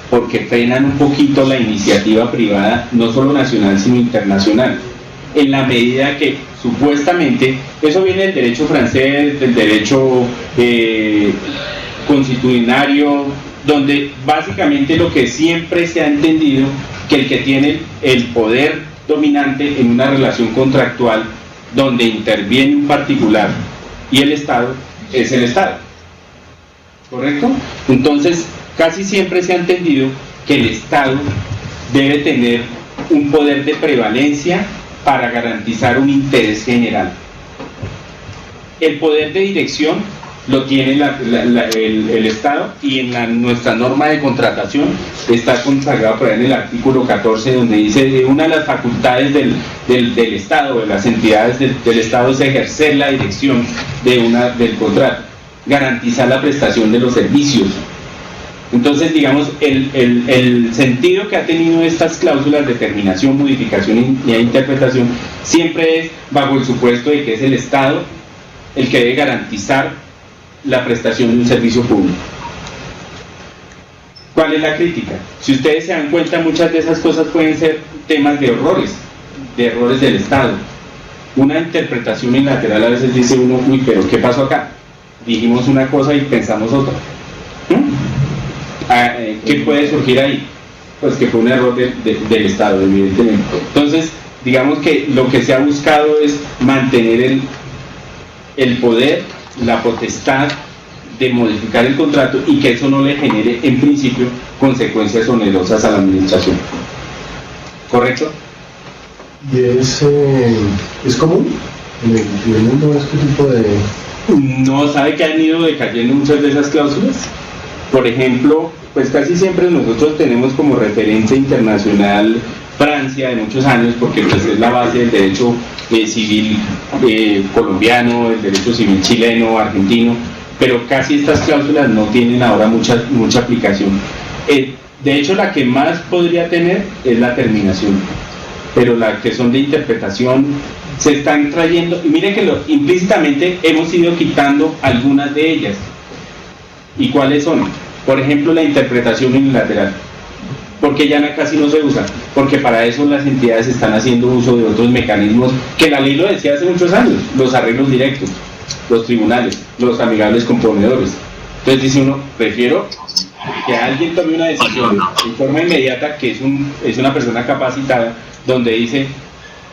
porque frenan un poquito la iniciativa privada, no solo nacional, sino internacional, en la medida que supuestamente, eso viene del derecho francés, del derecho constitucionario, donde básicamente lo que siempre se ha entendido, que el que tiene el poder dominante en una relación contractual donde interviene un particular y el Estado, es el Estado, ¿correcto? Entonces, casi siempre se ha entendido que el Estado debe tener un poder de prevalencia para garantizar un interés general. El poder de dirección lo tiene el Estado, y en nuestra norma de contratación está consagrado por ahí en el artículo 14, donde dice una de las facultades del Estado, de las entidades del Estado, es ejercer la dirección del contrato, garantizar la prestación de los servicios. Entonces, digamos, el sentido que ha tenido estas cláusulas de terminación, modificación y interpretación siempre es bajo el supuesto de que es el Estado el que debe garantizar la prestación de un servicio público. ¿Cuál es la crítica? Si ustedes se dan cuenta, muchas de esas cosas pueden ser temas de errores del Estado. Una interpretación unilateral a veces dice uno, uy, pero ¿qué pasó acá? Dijimos una cosa y pensamos otra. ¿Qué puede surgir ahí? Pues que fue un error del Estado, evidentemente. Entonces, digamos que lo que se ha buscado es mantener el poder, la potestad de modificar el contrato y que eso no le genere, en principio, consecuencias onerosas a la administración. ¿Correcto? ¿Y es común en el mundo este tipo de...? No, sabe que han ido decayendo muchas de esas cláusulas. Por ejemplo, pues casi siempre nosotros tenemos como referencia internacional Francia de muchos años, porque pues es la base del derecho civil colombiano, el derecho civil chileno, argentino, pero casi estas cláusulas no tienen ahora mucha aplicación. De hecho, la que más podría tener es la terminación, pero las que son de interpretación se están trayendo, y miren que implícitamente hemos ido quitando algunas de ellas. ¿Y cuáles son? Por ejemplo, la interpretación unilateral. Porque ya casi no se usa, porque para eso las entidades están haciendo uso de otros mecanismos que la ley lo decía hace muchos años: los arreglos directos, los tribunales, los amigables componedores. Entonces dice uno, prefiero que alguien tome una decisión en forma inmediata, que es una persona capacitada, donde dice,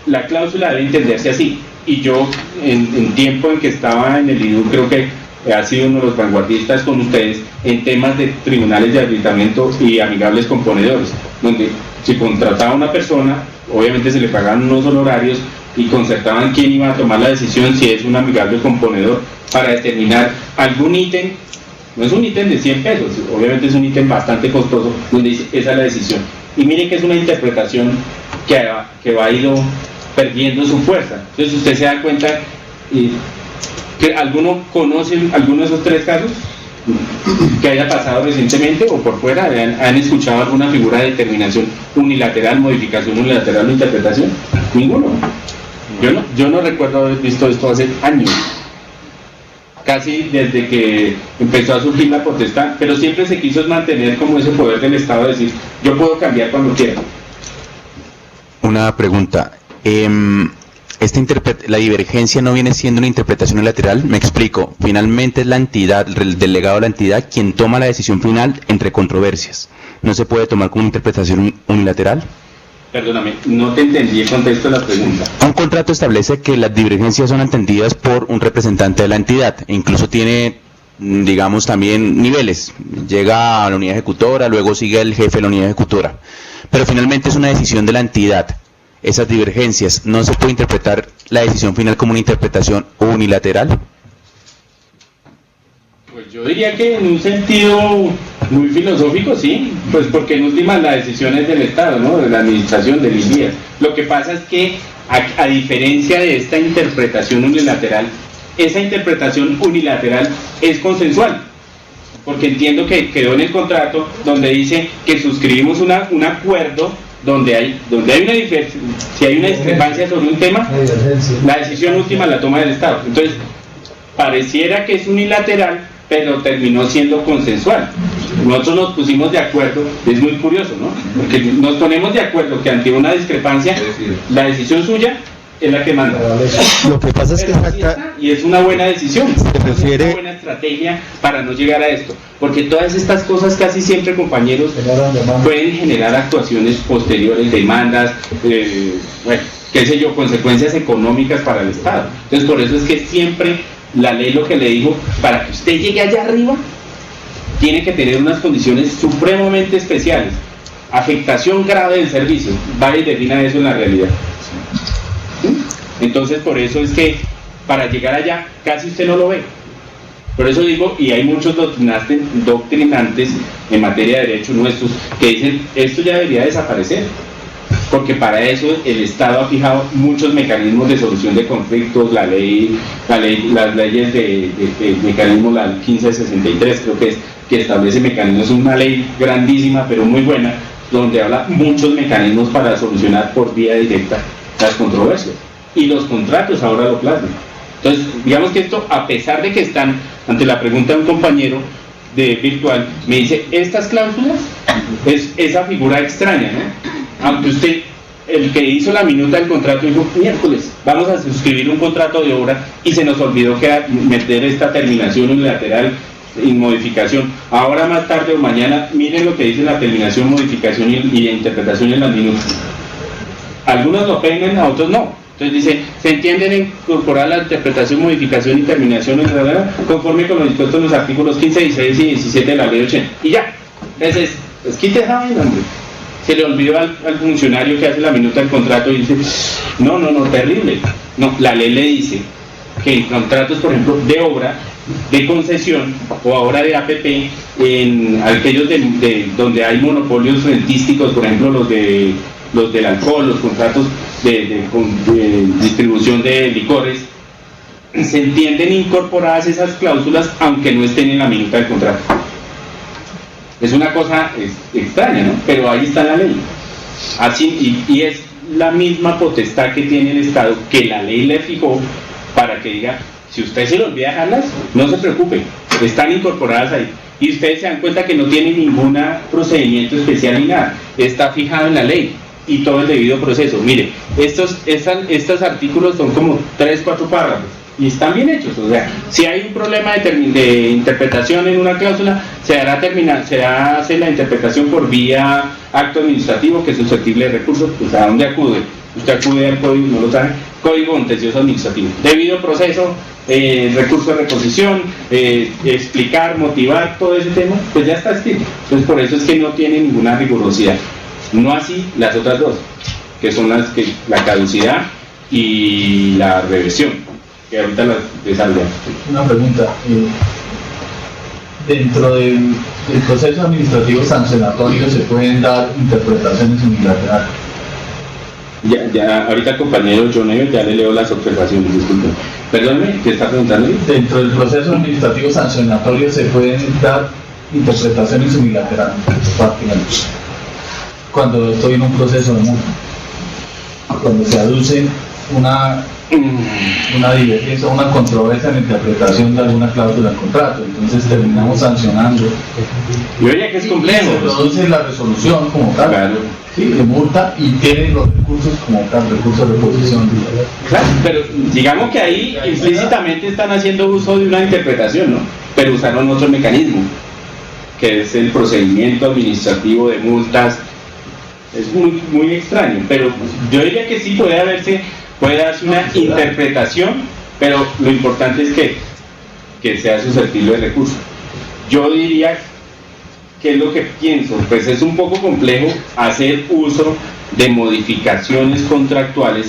la cláusula debe entenderse así. Y yo, en tiempo en que estaba en el IDU, creo que ha sido uno de los vanguardistas con ustedes en temas de tribunales de arbitramiento y amigables componedores, donde se contrataba a una persona, obviamente se le pagaban unos honorarios y concertaban quién iba a tomar la decisión, si es un amigable componedor, para determinar algún ítem. No es un ítem de 100 pesos, obviamente es un ítem bastante costoso, donde dice, esa es la decisión. Y miren que es una interpretación que va ido perdiendo su fuerza. Entonces usted se da cuenta que ¿alguno conoce alguno de esos tres casos que haya pasado recientemente o por fuera? ¿Han escuchado alguna figura de determinación unilateral, modificación unilateral o interpretación? Ninguno. Yo no recuerdo haber visto esto hace años, casi desde que empezó a surgir la potestad, pero siempre se quiso mantener como ese poder del Estado de decir, yo puedo cambiar cuando quiera. Una pregunta. La divergencia no viene siendo una interpretación unilateral. Me explico. Finalmente es la entidad, el delegado de la entidad, quien toma la decisión final entre controversias. ¿No se puede tomar como interpretación unilateral? Perdóname, no te entendí el contexto de la pregunta. Un contrato establece que las divergencias son entendidas por un representante de la entidad. Incluso tiene, digamos, también niveles. Llega a la unidad ejecutora, luego sigue el jefe de la unidad ejecutora. Pero finalmente es una decisión de la entidad. Esas divergencias, ¿no se puede interpretar la decisión final como una interpretación unilateral? Pues yo diría que en un sentido muy filosófico sí, pues porque en últimas la decisión es del Estado, ¿no? De la administración, del INVIAS. Lo que pasa es que, a diferencia de esta interpretación unilateral, esa interpretación unilateral es consensual, porque entiendo que quedó en el contrato donde dice que suscribimos un acuerdo donde hay una diferencia, si hay una discrepancia sobre un tema, la decisión última la toma del Estado. Entonces, pareciera que es unilateral, pero terminó siendo consensual. Nosotros nos pusimos de acuerdo, es muy curioso, ¿no? Porque nos ponemos de acuerdo que ante una discrepancia, la decisión suya es la que manda. Lo que pasa es que y es una buena decisión, es una buena estrategia para no llegar a esto, porque todas estas cosas casi siempre, compañeros, pueden generar actuaciones posteriores, demandas, bueno, qué sé yo, consecuencias económicas para el Estado. Entonces por eso es que siempre la ley lo que le dijo, para que usted llegue allá arriba, tiene que tener unas condiciones supremamente especiales, afectación grave del servicio, va y defina eso en la realidad. Entonces por eso es que para llegar allá casi usted no lo ve. Por eso digo, y hay muchos doctrinantes en materia de derecho nuestros que dicen, esto ya debería desaparecer, porque para eso el Estado ha fijado muchos mecanismos de solución de conflictos, las leyes de mecanismo, la 1563 creo que establece mecanismos, es una ley grandísima pero muy buena, donde habla muchos mecanismos para solucionar por vía directa las controversias, y los contratos ahora lo plasman. Entonces, digamos que esto, a pesar de que están, ante la pregunta de un compañero de virtual, me dice, estas cláusulas es esa figura extraña, ¿no? Aunque usted, el que hizo la minuta del contrato, dijo, miércoles, vamos a suscribir un contrato de obra, y se nos olvidó meter esta terminación unilateral y modificación. Ahora más tarde o mañana, miren lo que dice la terminación, modificación y interpretación en las minutas. Algunos lo pegan, a otros no. Entonces dice, se entienden en incorporar la interpretación, modificación y terminación conforme con los dispuestos en los artículos 15, 16 y 17 de la ley 80. Y ya. Entonces, pues quite esa vaina, hombre. Se le olvidó al funcionario que hace la minuta del contrato y dice, no, terrible. No, la ley le dice que en contratos, por ejemplo, de obra, de concesión o ahora de APP, en aquellos donde hay monopolios rentísticos, por ejemplo los del alcohol, los contratos de distribución de licores, se entienden incorporadas esas cláusulas aunque no estén en la minuta del contrato. Es una cosa extraña, ¿no? Pero ahí está la ley. Así, y es la misma potestad que tiene el Estado, que la ley le fijó para que diga, si usted se le olvida dejarlas, no se preocupe, están incorporadas ahí. Y ustedes se dan cuenta que no tiene ningún procedimiento especial ni nada, está fijado en la ley y todo el debido proceso. Mire, estos artículos son como 3, 4 párrafos y están bien hechos. O sea, si hay un problema de interpretación en una cláusula, se hace la interpretación por vía acto administrativo que es susceptible de recursos. Pues ¿a dónde acude? Usted acude al código, no lo sabe, código contencioso administrativo, debido proceso, recurso de reposición, explicar, motivar todo ese tema, pues ya está escrito. Entonces por eso es que no tiene ninguna rigurosidad. No así las otras dos, que son las que la caducidad y la reversión, que ahorita las desarrollamos. Una pregunta. Dentro del proceso administrativo sancionatorio se pueden dar interpretaciones unilaterales. Ya, ahorita compañero John Ever, ya le leo las observaciones, disculpen. Perdóneme, ¿qué está preguntando? Dentro del proceso administrativo sancionatorio se pueden dar interpretaciones unilaterales, prácticamente. Cuando estoy en un proceso de multa, cuando se aduce una divergencia, una controversia en la interpretación de alguna cláusula del contrato, entonces terminamos sancionando. Yo diría que es complejo. Se produce la resolución como tal, claro, ¿sí? De multa y tienen los recursos como tal, recursos de reposición. Claro, pero digamos que ahí implícitamente están haciendo uso de una interpretación, ¿no? Pero usaron otro mecanismo, que es el procedimiento administrativo de multas. Es muy extraño, pero yo diría que sí puede darse una interpretación, pero lo importante es que sea susceptible de recurso. Yo diría que es lo que pienso, pues es un poco complejo hacer uso de modificaciones contractuales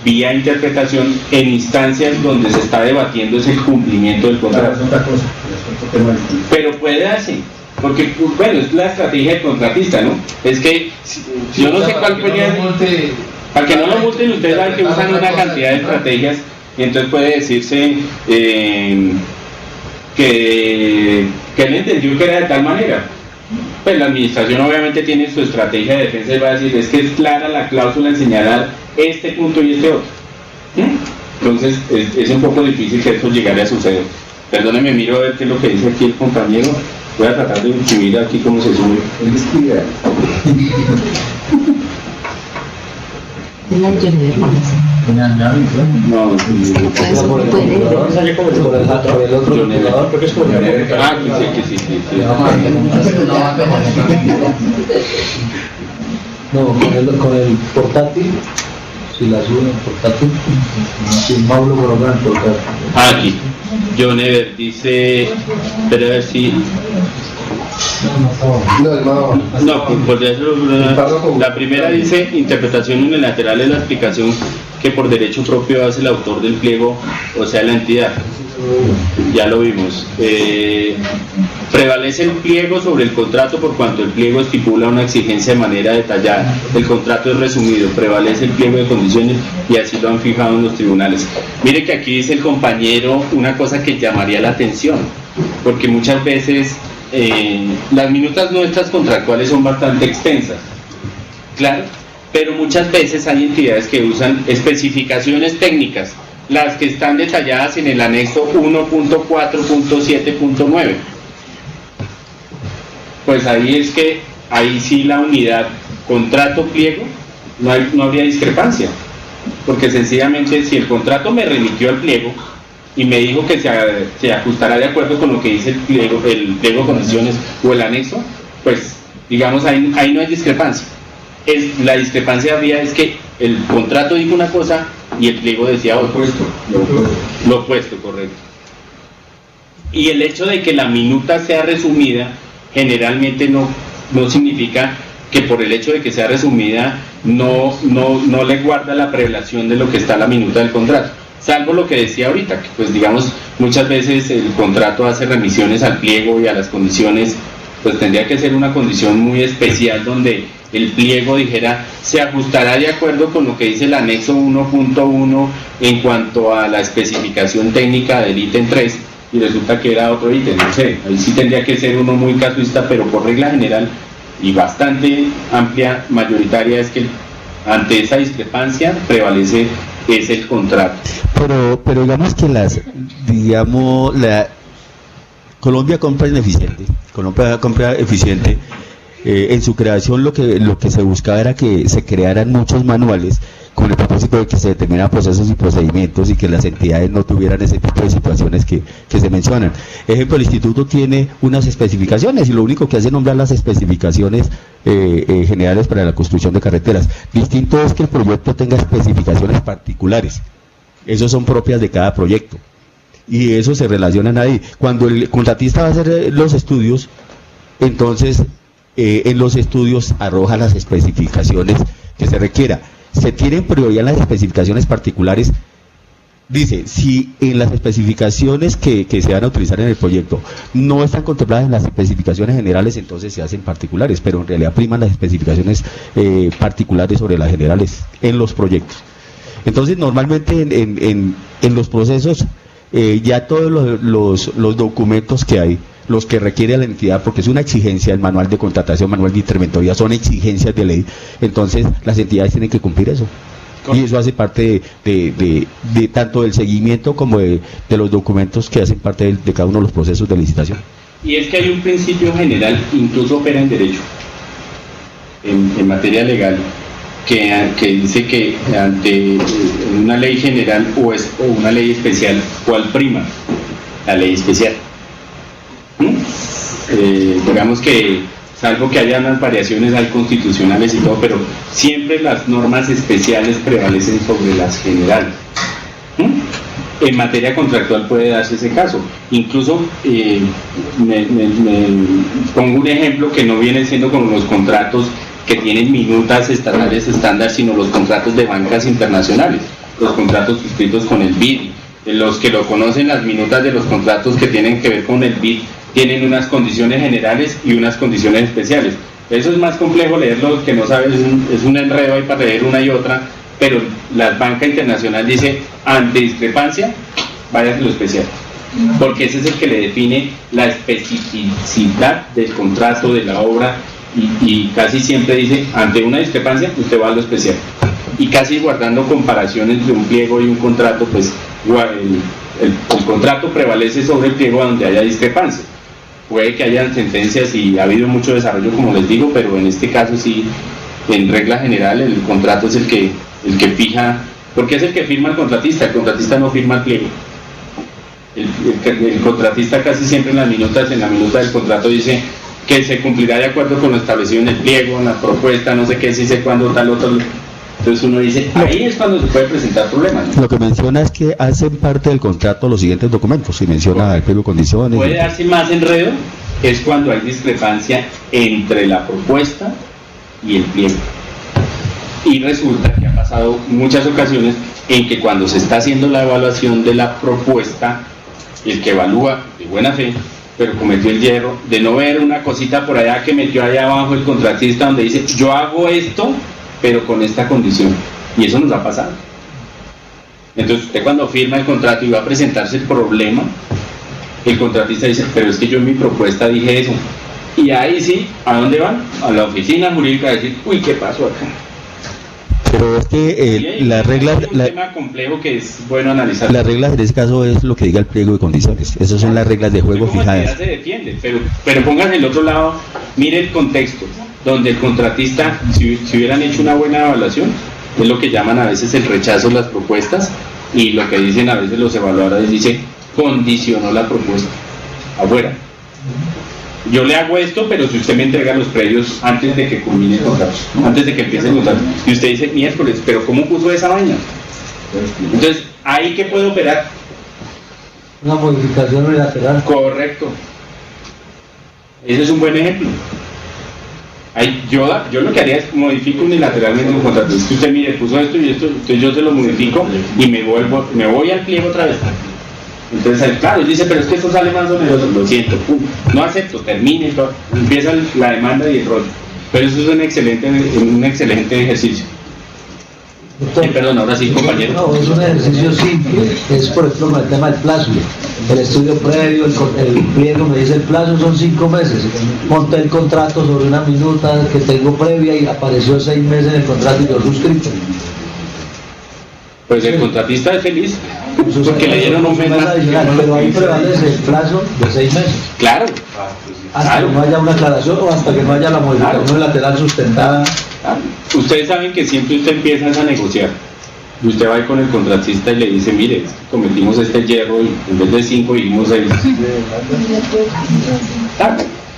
vía interpretación en instancias donde se está debatiendo ese cumplimiento del contrato. Pero puede darse. Porque, bueno, es la estrategia del contratista, ¿no? Es que yo no sé cuál podría... Para que no lo multen, ustedes saben que usan una cantidad de estrategias y entonces puede decirse que él entendió que era de tal manera. Pues la administración obviamente tiene su estrategia de defensa y va a decir, es que es clara la cláusula en señalar este punto y este otro. Entonces es un poco difícil que esto llegara a suceder. Perdónenme, miro a ver qué es lo que dice aquí el compañero. Voy a tratar de escribir aquí cómo se sube. No, con el portátil, si la suben el portátil, si Mauro coloca el portátil. Aquí, John Ever dice, pero a ver si No, por eso la primera dice interpretación unilateral es la explicación que por derecho propio hace el autor del pliego, o sea la entidad. Ya lo vimos. Prevalece el pliego sobre el contrato por cuanto el pliego estipula una exigencia de manera detallada. El contrato es resumido, prevalece el pliego de condiciones y así lo han fijado en los tribunales. Mire que aquí dice el compañero una cosa que llamaría la atención, porque muchas veces las minutas nuestras contractuales son bastante extensas, claro, pero muchas veces hay entidades que usan especificaciones técnicas, las que están detalladas en el anexo 1.4.7.9. Pues ahí sí la unidad contrato pliego no habría discrepancia, porque sencillamente si el contrato me remitió al pliego y me dijo que se ajustará de acuerdo con lo que dice el pliego de condiciones o el anexo, pues digamos ahí no hay discrepancia. La discrepancia habría es que el contrato dijo una cosa y el pliego decía otra. Lo opuesto, correcto. Y el hecho de que la minuta sea resumida generalmente no significa que por el hecho de que sea resumida no le guarda la prevelación de lo que está en la minuta del contrato, salvo lo que decía ahorita, que pues digamos muchas veces el contrato hace remisiones al pliego y a las condiciones, pues tendría que ser una condición muy especial donde el pliego dijera se ajustará de acuerdo con lo que dice el anexo 1.1 en cuanto a la especificación técnica del ítem 3 y resulta que era otro ítem, no sé, ahí sí tendría que ser uno muy casuista, pero por regla general y bastante amplia, mayoritaria, es que ante esa discrepancia prevalece es el contrato. Pero digamos que Colombia compra eficiente. En su creación lo que se buscaba era que se crearan muchos manuales con el propósito de que se determinaran procesos y procedimientos y que las entidades no tuvieran ese tipo de situaciones que se mencionan. Ejemplo, el instituto tiene unas especificaciones y lo único que hace es nombrar las especificaciones generales para la construcción de carreteras. Distinto es que el proyecto tenga especificaciones particulares. Esas son propias de cada proyecto y eso se relacionan ahí. Cuando el contratista va a hacer los estudios, entonces en los estudios arroja las especificaciones que se requiera. Se tienen prioridad en las especificaciones particulares. Dice, si en las especificaciones que se van a utilizar en el proyecto no están contempladas en las especificaciones generales, entonces se hacen particulares, pero en realidad priman las especificaciones particulares sobre las generales en los proyectos. Entonces normalmente en los procesos ya todos los documentos que hay, los que requiere la entidad, porque es una exigencia, el manual de contratación, manual de interventoría, son exigencias de ley, entonces las entidades tienen que cumplir eso. Y eso hace parte de tanto del seguimiento como de los documentos que hacen parte de cada uno de los procesos de licitación. Y es que hay un principio general, incluso opera en derecho, en materia legal, que dice que ante una ley general o una ley especial, ¿cuál prima? La ley especial. Digamos que salvo que haya unas variaciones al constitucionales y todo, pero siempre las normas especiales prevalecen sobre las generales. En materia contractual puede darse ese caso. Incluso me pongo un ejemplo que no viene siendo como los contratos que tienen minutas estatales estándar, sino los contratos de bancas internacionales, los contratos suscritos con el BID. Los que lo conocen, las minutas de los contratos que tienen que ver con el BID tienen unas condiciones generales y unas condiciones especiales. Eso es más complejo leerlo, que no sabes, es un enredo ahí para leer una y otra, pero la banca internacional dice, ante discrepancia, vaya a lo especial, porque ese es el que le define la especificidad del contrato, de la obra, y casi siempre dice, ante una discrepancia, usted va a lo especial. Y casi guardando comparaciones de un pliego y un contrato, pues el contrato prevalece sobre el pliego donde haya discrepancia. Puede que haya sentencias y ha habido mucho desarrollo, como les digo, pero en este caso sí, en regla general, el contrato es el que fija, porque es el que firma el contratista no firma el pliego. El contratista casi siempre en la minuta del contrato dice que se cumplirá de acuerdo con lo establecido en el pliego, en la propuesta, no sé qué, si sé cuándo, tal, otro. Entonces uno dice, ahí es cuando se puede presentar problemas, ¿no? Lo que menciona es que hacen parte del contrato los siguientes documentos, si menciona el pliego de condiciones. ¿Puede darse más enredo? es cuando hay discrepancia entre la propuesta y el pliego. Y resulta que ha pasado muchas ocasiones en que cuando se está haciendo la evaluación de la propuesta, el que evalúa de buena fe, pero cometió el hierro de no ver una cosita por allá que metió allá abajo el contratista donde dice, yo hago esto, pero con esta condición. Y eso nos ha pasado. Entonces usted cuando firma el contrato y va a presentarse el problema, el contratista dice, pero es que yo en mi propuesta dije eso. Y ahí sí, ¿a dónde van? A la oficina jurídica a decir, uy, ¿qué pasó acá? Pero es que las reglas... Es un tema complejo que es bueno analizar. Las reglas en este caso es lo que diga el pliego de condiciones. Esas son las reglas de juego fijadas. Se defiende, pero pongan el otro lado, mire el contexto, donde el contratista, si hubieran hecho una buena evaluación, es lo que llaman a veces el rechazo de las propuestas, y lo que dicen a veces los evaluadores, dice, condicionó la propuesta, afuera. Yo le hago esto, pero si usted me entrega los predios antes de que culmine el contrato, antes de que empiece el contrato, y usted dice, miércoles, pero ¿cómo puso esa vaina? Entonces, ¿ahí qué puede operar? Una modificación unilateral. Correcto. Ese es un buen ejemplo. Ahí, yo lo que haría es modifico unilateralmente un contrato. Si usted mire, puso esto y esto, entonces yo se lo modifico y me voy al pliego otra vez. Entonces, claro, él dice, pero es que esto sale más oneroso, lo siento, no acepto, termine, todo, empieza la demanda y el rollo. Pero eso es un excelente ejercicio. Perdón, ahora sí, compañero. No, es un ejercicio simple, es por ejemplo con el tema del plazo. El estudio previo, el pliego me dice el plazo son 5 meses. Monté el contrato sobre una minuta que tengo previa y apareció 6 meses en el contrato y yo suscrito. Pues el contratista es feliz, porque le dieron un mes más adicional, pero ahí prevalece el plazo de 6 meses. Claro. Hasta que no haya una aclaración o hasta que no haya la modificación unilateral sustentada. Ustedes saben que siempre usted empieza a negociar. Y usted va con el contratista y le dice, mire, cometimos este hierro y en vez de 5 dijimos 6.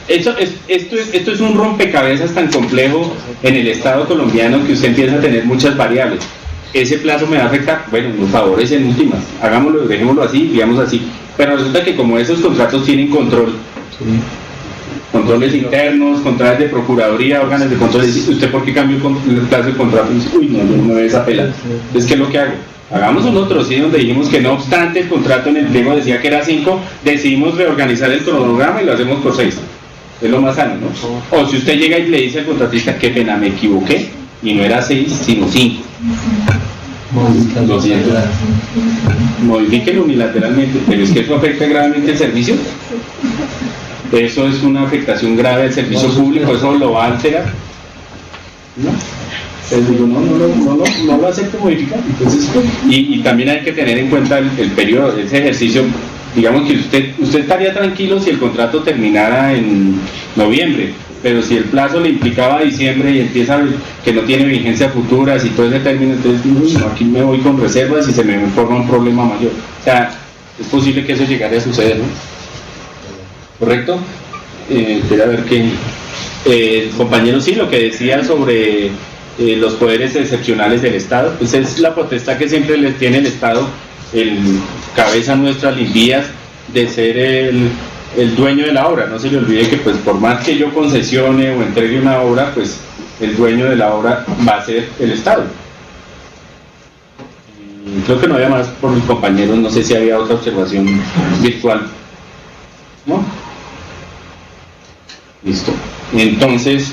Esto es un rompecabezas tan complejo en el Estado colombiano que usted empieza a tener muchas variables. Ese plazo me va a afectar, bueno, nos favorece en últimas, hagámoslo, dejémoslo así, digamos así, pero resulta que como esos contratos tienen control, controles internos, controles de procuraduría, órganos de control, ¿usted por qué cambió el plazo de contrato? Y dice, uy, no, yo no veo esa pela. Entonces, ¿qué es lo que hago? Hagamos un otro, sí, donde dijimos que no obstante el contrato en el pliego decía que era 5, decidimos reorganizar el cronograma y lo hacemos por 6. Es lo más sano, ¿no? O si usted llega y le dice al contratista, qué pena, me equivoqué, y no era 6, sino 5. Lo siento. Modifíquenlo unilateralmente, pero es que eso afecta gravemente el servicio. Eso es una afectación grave al servicio público, eso lo va a alterar. ¿No? Les digo, no lo acepto modificar. Entonces, y también hay que tener en cuenta el periodo, ese ejercicio. Digamos que usted estaría tranquilo si el contrato terminara en noviembre, pero si el plazo le implicaba a diciembre y empieza a ver que no tiene vigencia futura, si todo ese término, entonces no, aquí me voy con reservas y se me forma un problema mayor. O sea, es posible que eso llegara a suceder, ¿no? ¿Correcto? Espera a ver qué... compañero, sí, lo que decía sobre los poderes excepcionales del Estado, pues es la potestad que siempre les tiene el Estado, el cabeza nuestra, Lindías, de ser el dueño de la obra. No se le olvide que pues por más que yo concesione o entregue una obra, pues el dueño de la obra va a ser el Estado. Creo que no había más por mis compañeros, no sé si había otra observación virtual. ¿No? Listo. Entonces,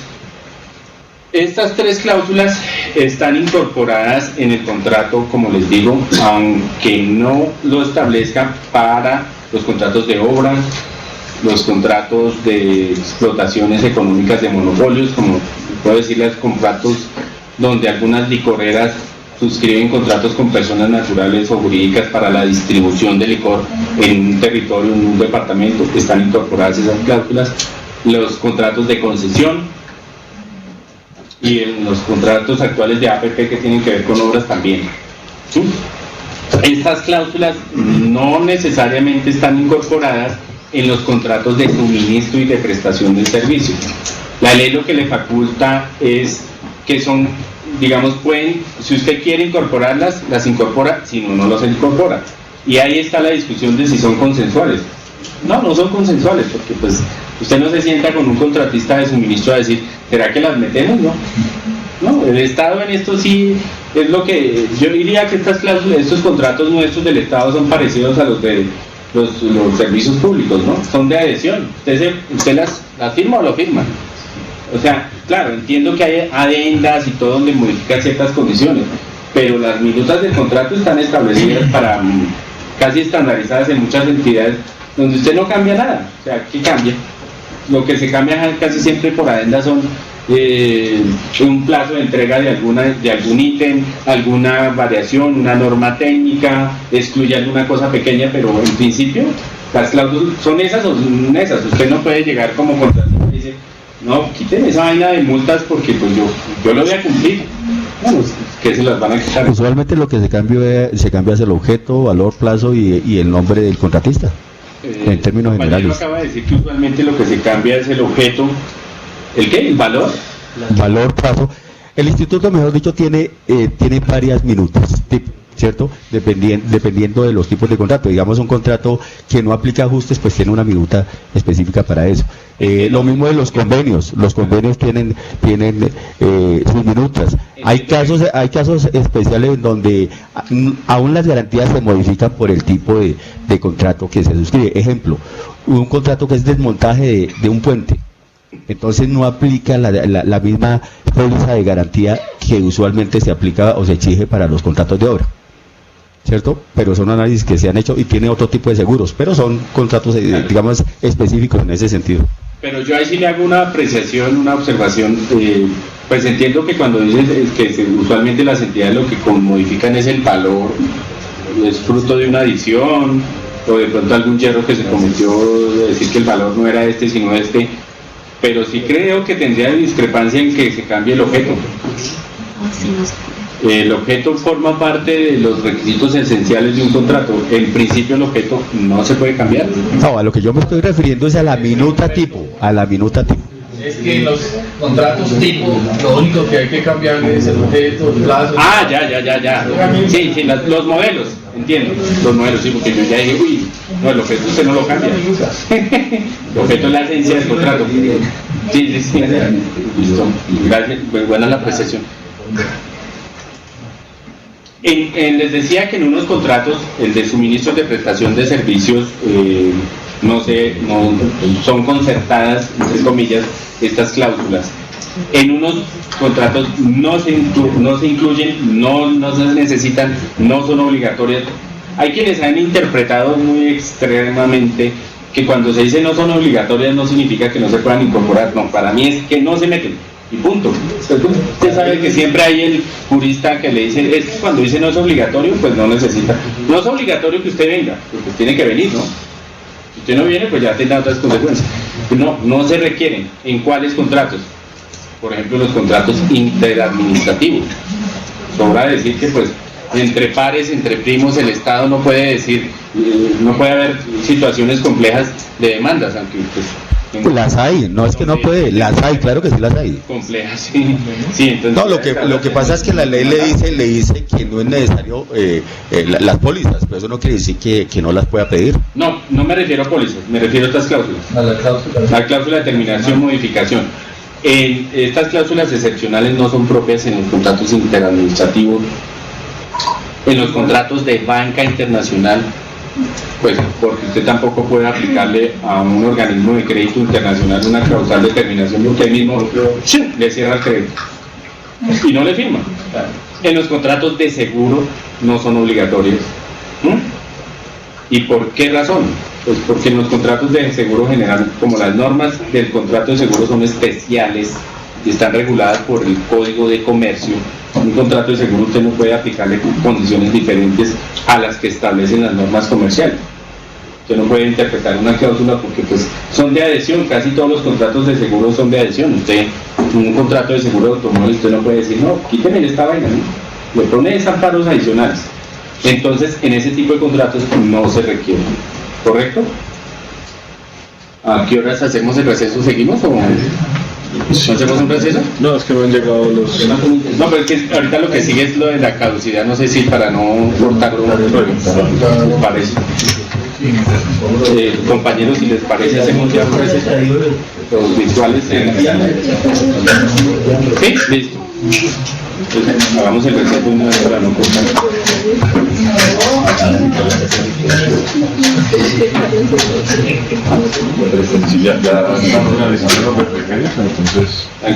estas 3 cláusulas están incorporadas en el contrato, como les digo, aunque no lo establezca para los contratos de obra, los contratos de explotaciones económicas de monopolios, como puedo decirles, contratos donde algunas licoreras suscriben contratos con personas naturales o jurídicas para la distribución de licor en un territorio, en un departamento, están incorporadas esas cláusulas, los contratos de concesión y en los contratos actuales de APP que tienen que ver con obras también. ¿Sí? Estas cláusulas no necesariamente están incorporadas en los contratos de suministro y de prestación de servicio. La ley lo que le faculta es que son, digamos, pueden, si usted quiere incorporarlas, las incorpora, si no, no las incorpora. Y ahí está la discusión de si son consensuales. No son consensuales, porque pues Usted no se sienta con un contratista de suministro a decir, ¿será que las metemos? No, el Estado en esto sí es lo que yo diría que estas cláusulas, estos contratos nuestros del Estado son parecidos a los de los servicios públicos, ¿no? Son de adhesión. Usted las firma o lo firma. O sea, claro, entiendo que hay adendas y todo donde modifica ciertas condiciones, pero las minutas del contrato están establecidas para casi estandarizadas en muchas entidades donde usted no cambia nada. O sea, ¿qué cambia? Lo que se cambia casi siempre por adenda son un plazo de entrega de algún ítem, alguna variación, una norma técnica, excluye alguna cosa pequeña, pero en principio las cláusulas son esas o son esas. Usted no puede llegar como contratista y decir, no, quiten esa vaina de multas porque pues yo lo voy a cumplir. Bueno, que se las van a quitar. Usualmente lo que se cambia es el objeto, valor, plazo y el nombre del contratista, en términos generales. Acaba de decir que usualmente lo que se cambia es el objeto. ¿El qué? ¿El valor? Valor, plazo. El instituto, mejor dicho, tiene varias minutas, ¿cierto? Dependiendo de los tipos de contrato. Digamos, un contrato que no aplica ajustes, pues tiene una minuta específica para eso. Lo mismo de los convenios tienen sus minutas. Hay casos especiales en donde aún las garantías se modifican por el tipo de contrato que se suscribe. Ejemplo, un contrato que es desmontaje de un puente. Entonces no aplica la misma póliza de garantía que usualmente se aplica o se exige para los contratos de obra, ¿cierto? Pero son análisis que se han hecho y tiene otro tipo de seguros, pero son contratos, digamos, específicos en ese sentido. Pero yo ahí sí le hago una apreciación, una observación, pues entiendo que cuando dicen que usualmente las entidades lo que modifican es el valor, es fruto de una adición, o de pronto algún yerro que se cometió de decir que el valor no era este sino este, pero sí creo que tendría discrepancia en que se cambie el objeto. El objeto forma parte de los requisitos esenciales de un contrato. En principio el objeto no se puede cambiar. No, a lo que yo me estoy refiriendo es a la minuta tipo. Es que en los contratos tipo, lo único que hay que cambiar es el objeto, el plazo. Ah, ya. Sí, los modelos, entiendo. Los modelos, sí, porque yo ya dije, no, el objeto usted no lo cambia. El objeto es la esencia del contrato. Sí. Listo. Gracias, pues buena la apreciación. Les decía que en unos contratos, el de suministros de prestación de servicios, no son concertadas, entre comillas, estas cláusulas. En unos contratos no se incluyen, no se necesitan, no son obligatorias. Hay quienes han interpretado muy extremadamente que cuando se dice no son obligatorias no significa que no se puedan incorporar. No, para mí es que no se meten. Y punto. Usted sabe que siempre hay el jurista que le dice, es que cuando dice no es obligatorio, pues no necesita. No es obligatorio que usted venga, porque tiene que venir, ¿no? Si usted no viene, pues ya tendrá otras consecuencias. No se requieren. ¿En cuáles contratos? Por ejemplo, los contratos interadministrativos. Sobra decir que, pues, entre pares, entre primos, el Estado no puede decir, no puede haber situaciones complejas de demandas, aunque pues las hay, no es que no puede, las hay, claro que sí las hay. Complejas, sí. Entonces, no, lo que pasa es que la ley le dice que no es necesario las pólizas, pero eso no quiere decir que no las pueda pedir. No me refiero a pólizas, me refiero a estas cláusulas. La cláusula de terminación, modificación. Estas cláusulas excepcionales no son propias en los contratos interadministrativos, en los contratos de banca internacional, pues porque usted tampoco puede aplicarle a un organismo de crédito internacional una causal de terminación porque él mismo le cierra el crédito y no le firma. En los contratos de seguro no son obligatorios. ¿Y por qué razón? Pues porque en los contratos de seguro general, como las normas del contrato de seguro son especiales y están reguladas por el Código de Comercio, un contrato de seguro usted no puede aplicarle condiciones diferentes a las que establecen las normas comerciales. Usted no puede interpretar una cláusula porque pues son de adhesión, casi todos los contratos de seguro son de adhesión. Usted, un contrato de seguro de automóvil, usted no puede decir, no, quíteme esta vaina, ¿no? Le pone amparos adicionales. Entonces, en ese tipo de contratos no se requiere. ¿Correcto? ¿A qué horas hacemos el receso? ¿Seguimos o...? ¿No hacemos un receso? No, es que no han llegado los... No, pero es que ahorita lo que sigue es lo de la caducidad, no sé si para no cortar un problema, ¿parece? Compañeros, si les parece, hacemos ya los visuales. Sí, listo. Entonces, hagamos el receso una vez para no cortar. Si ya estamos realizando los pequeños, entonces a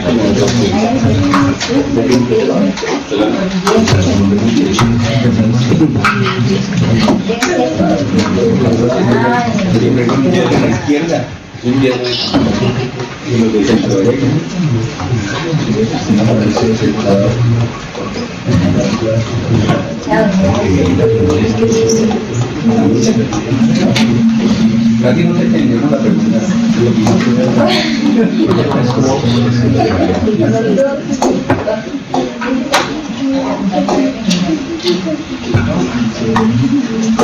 la izquierda. Y los de centro derecha. Casi no te entendemos la pregunta.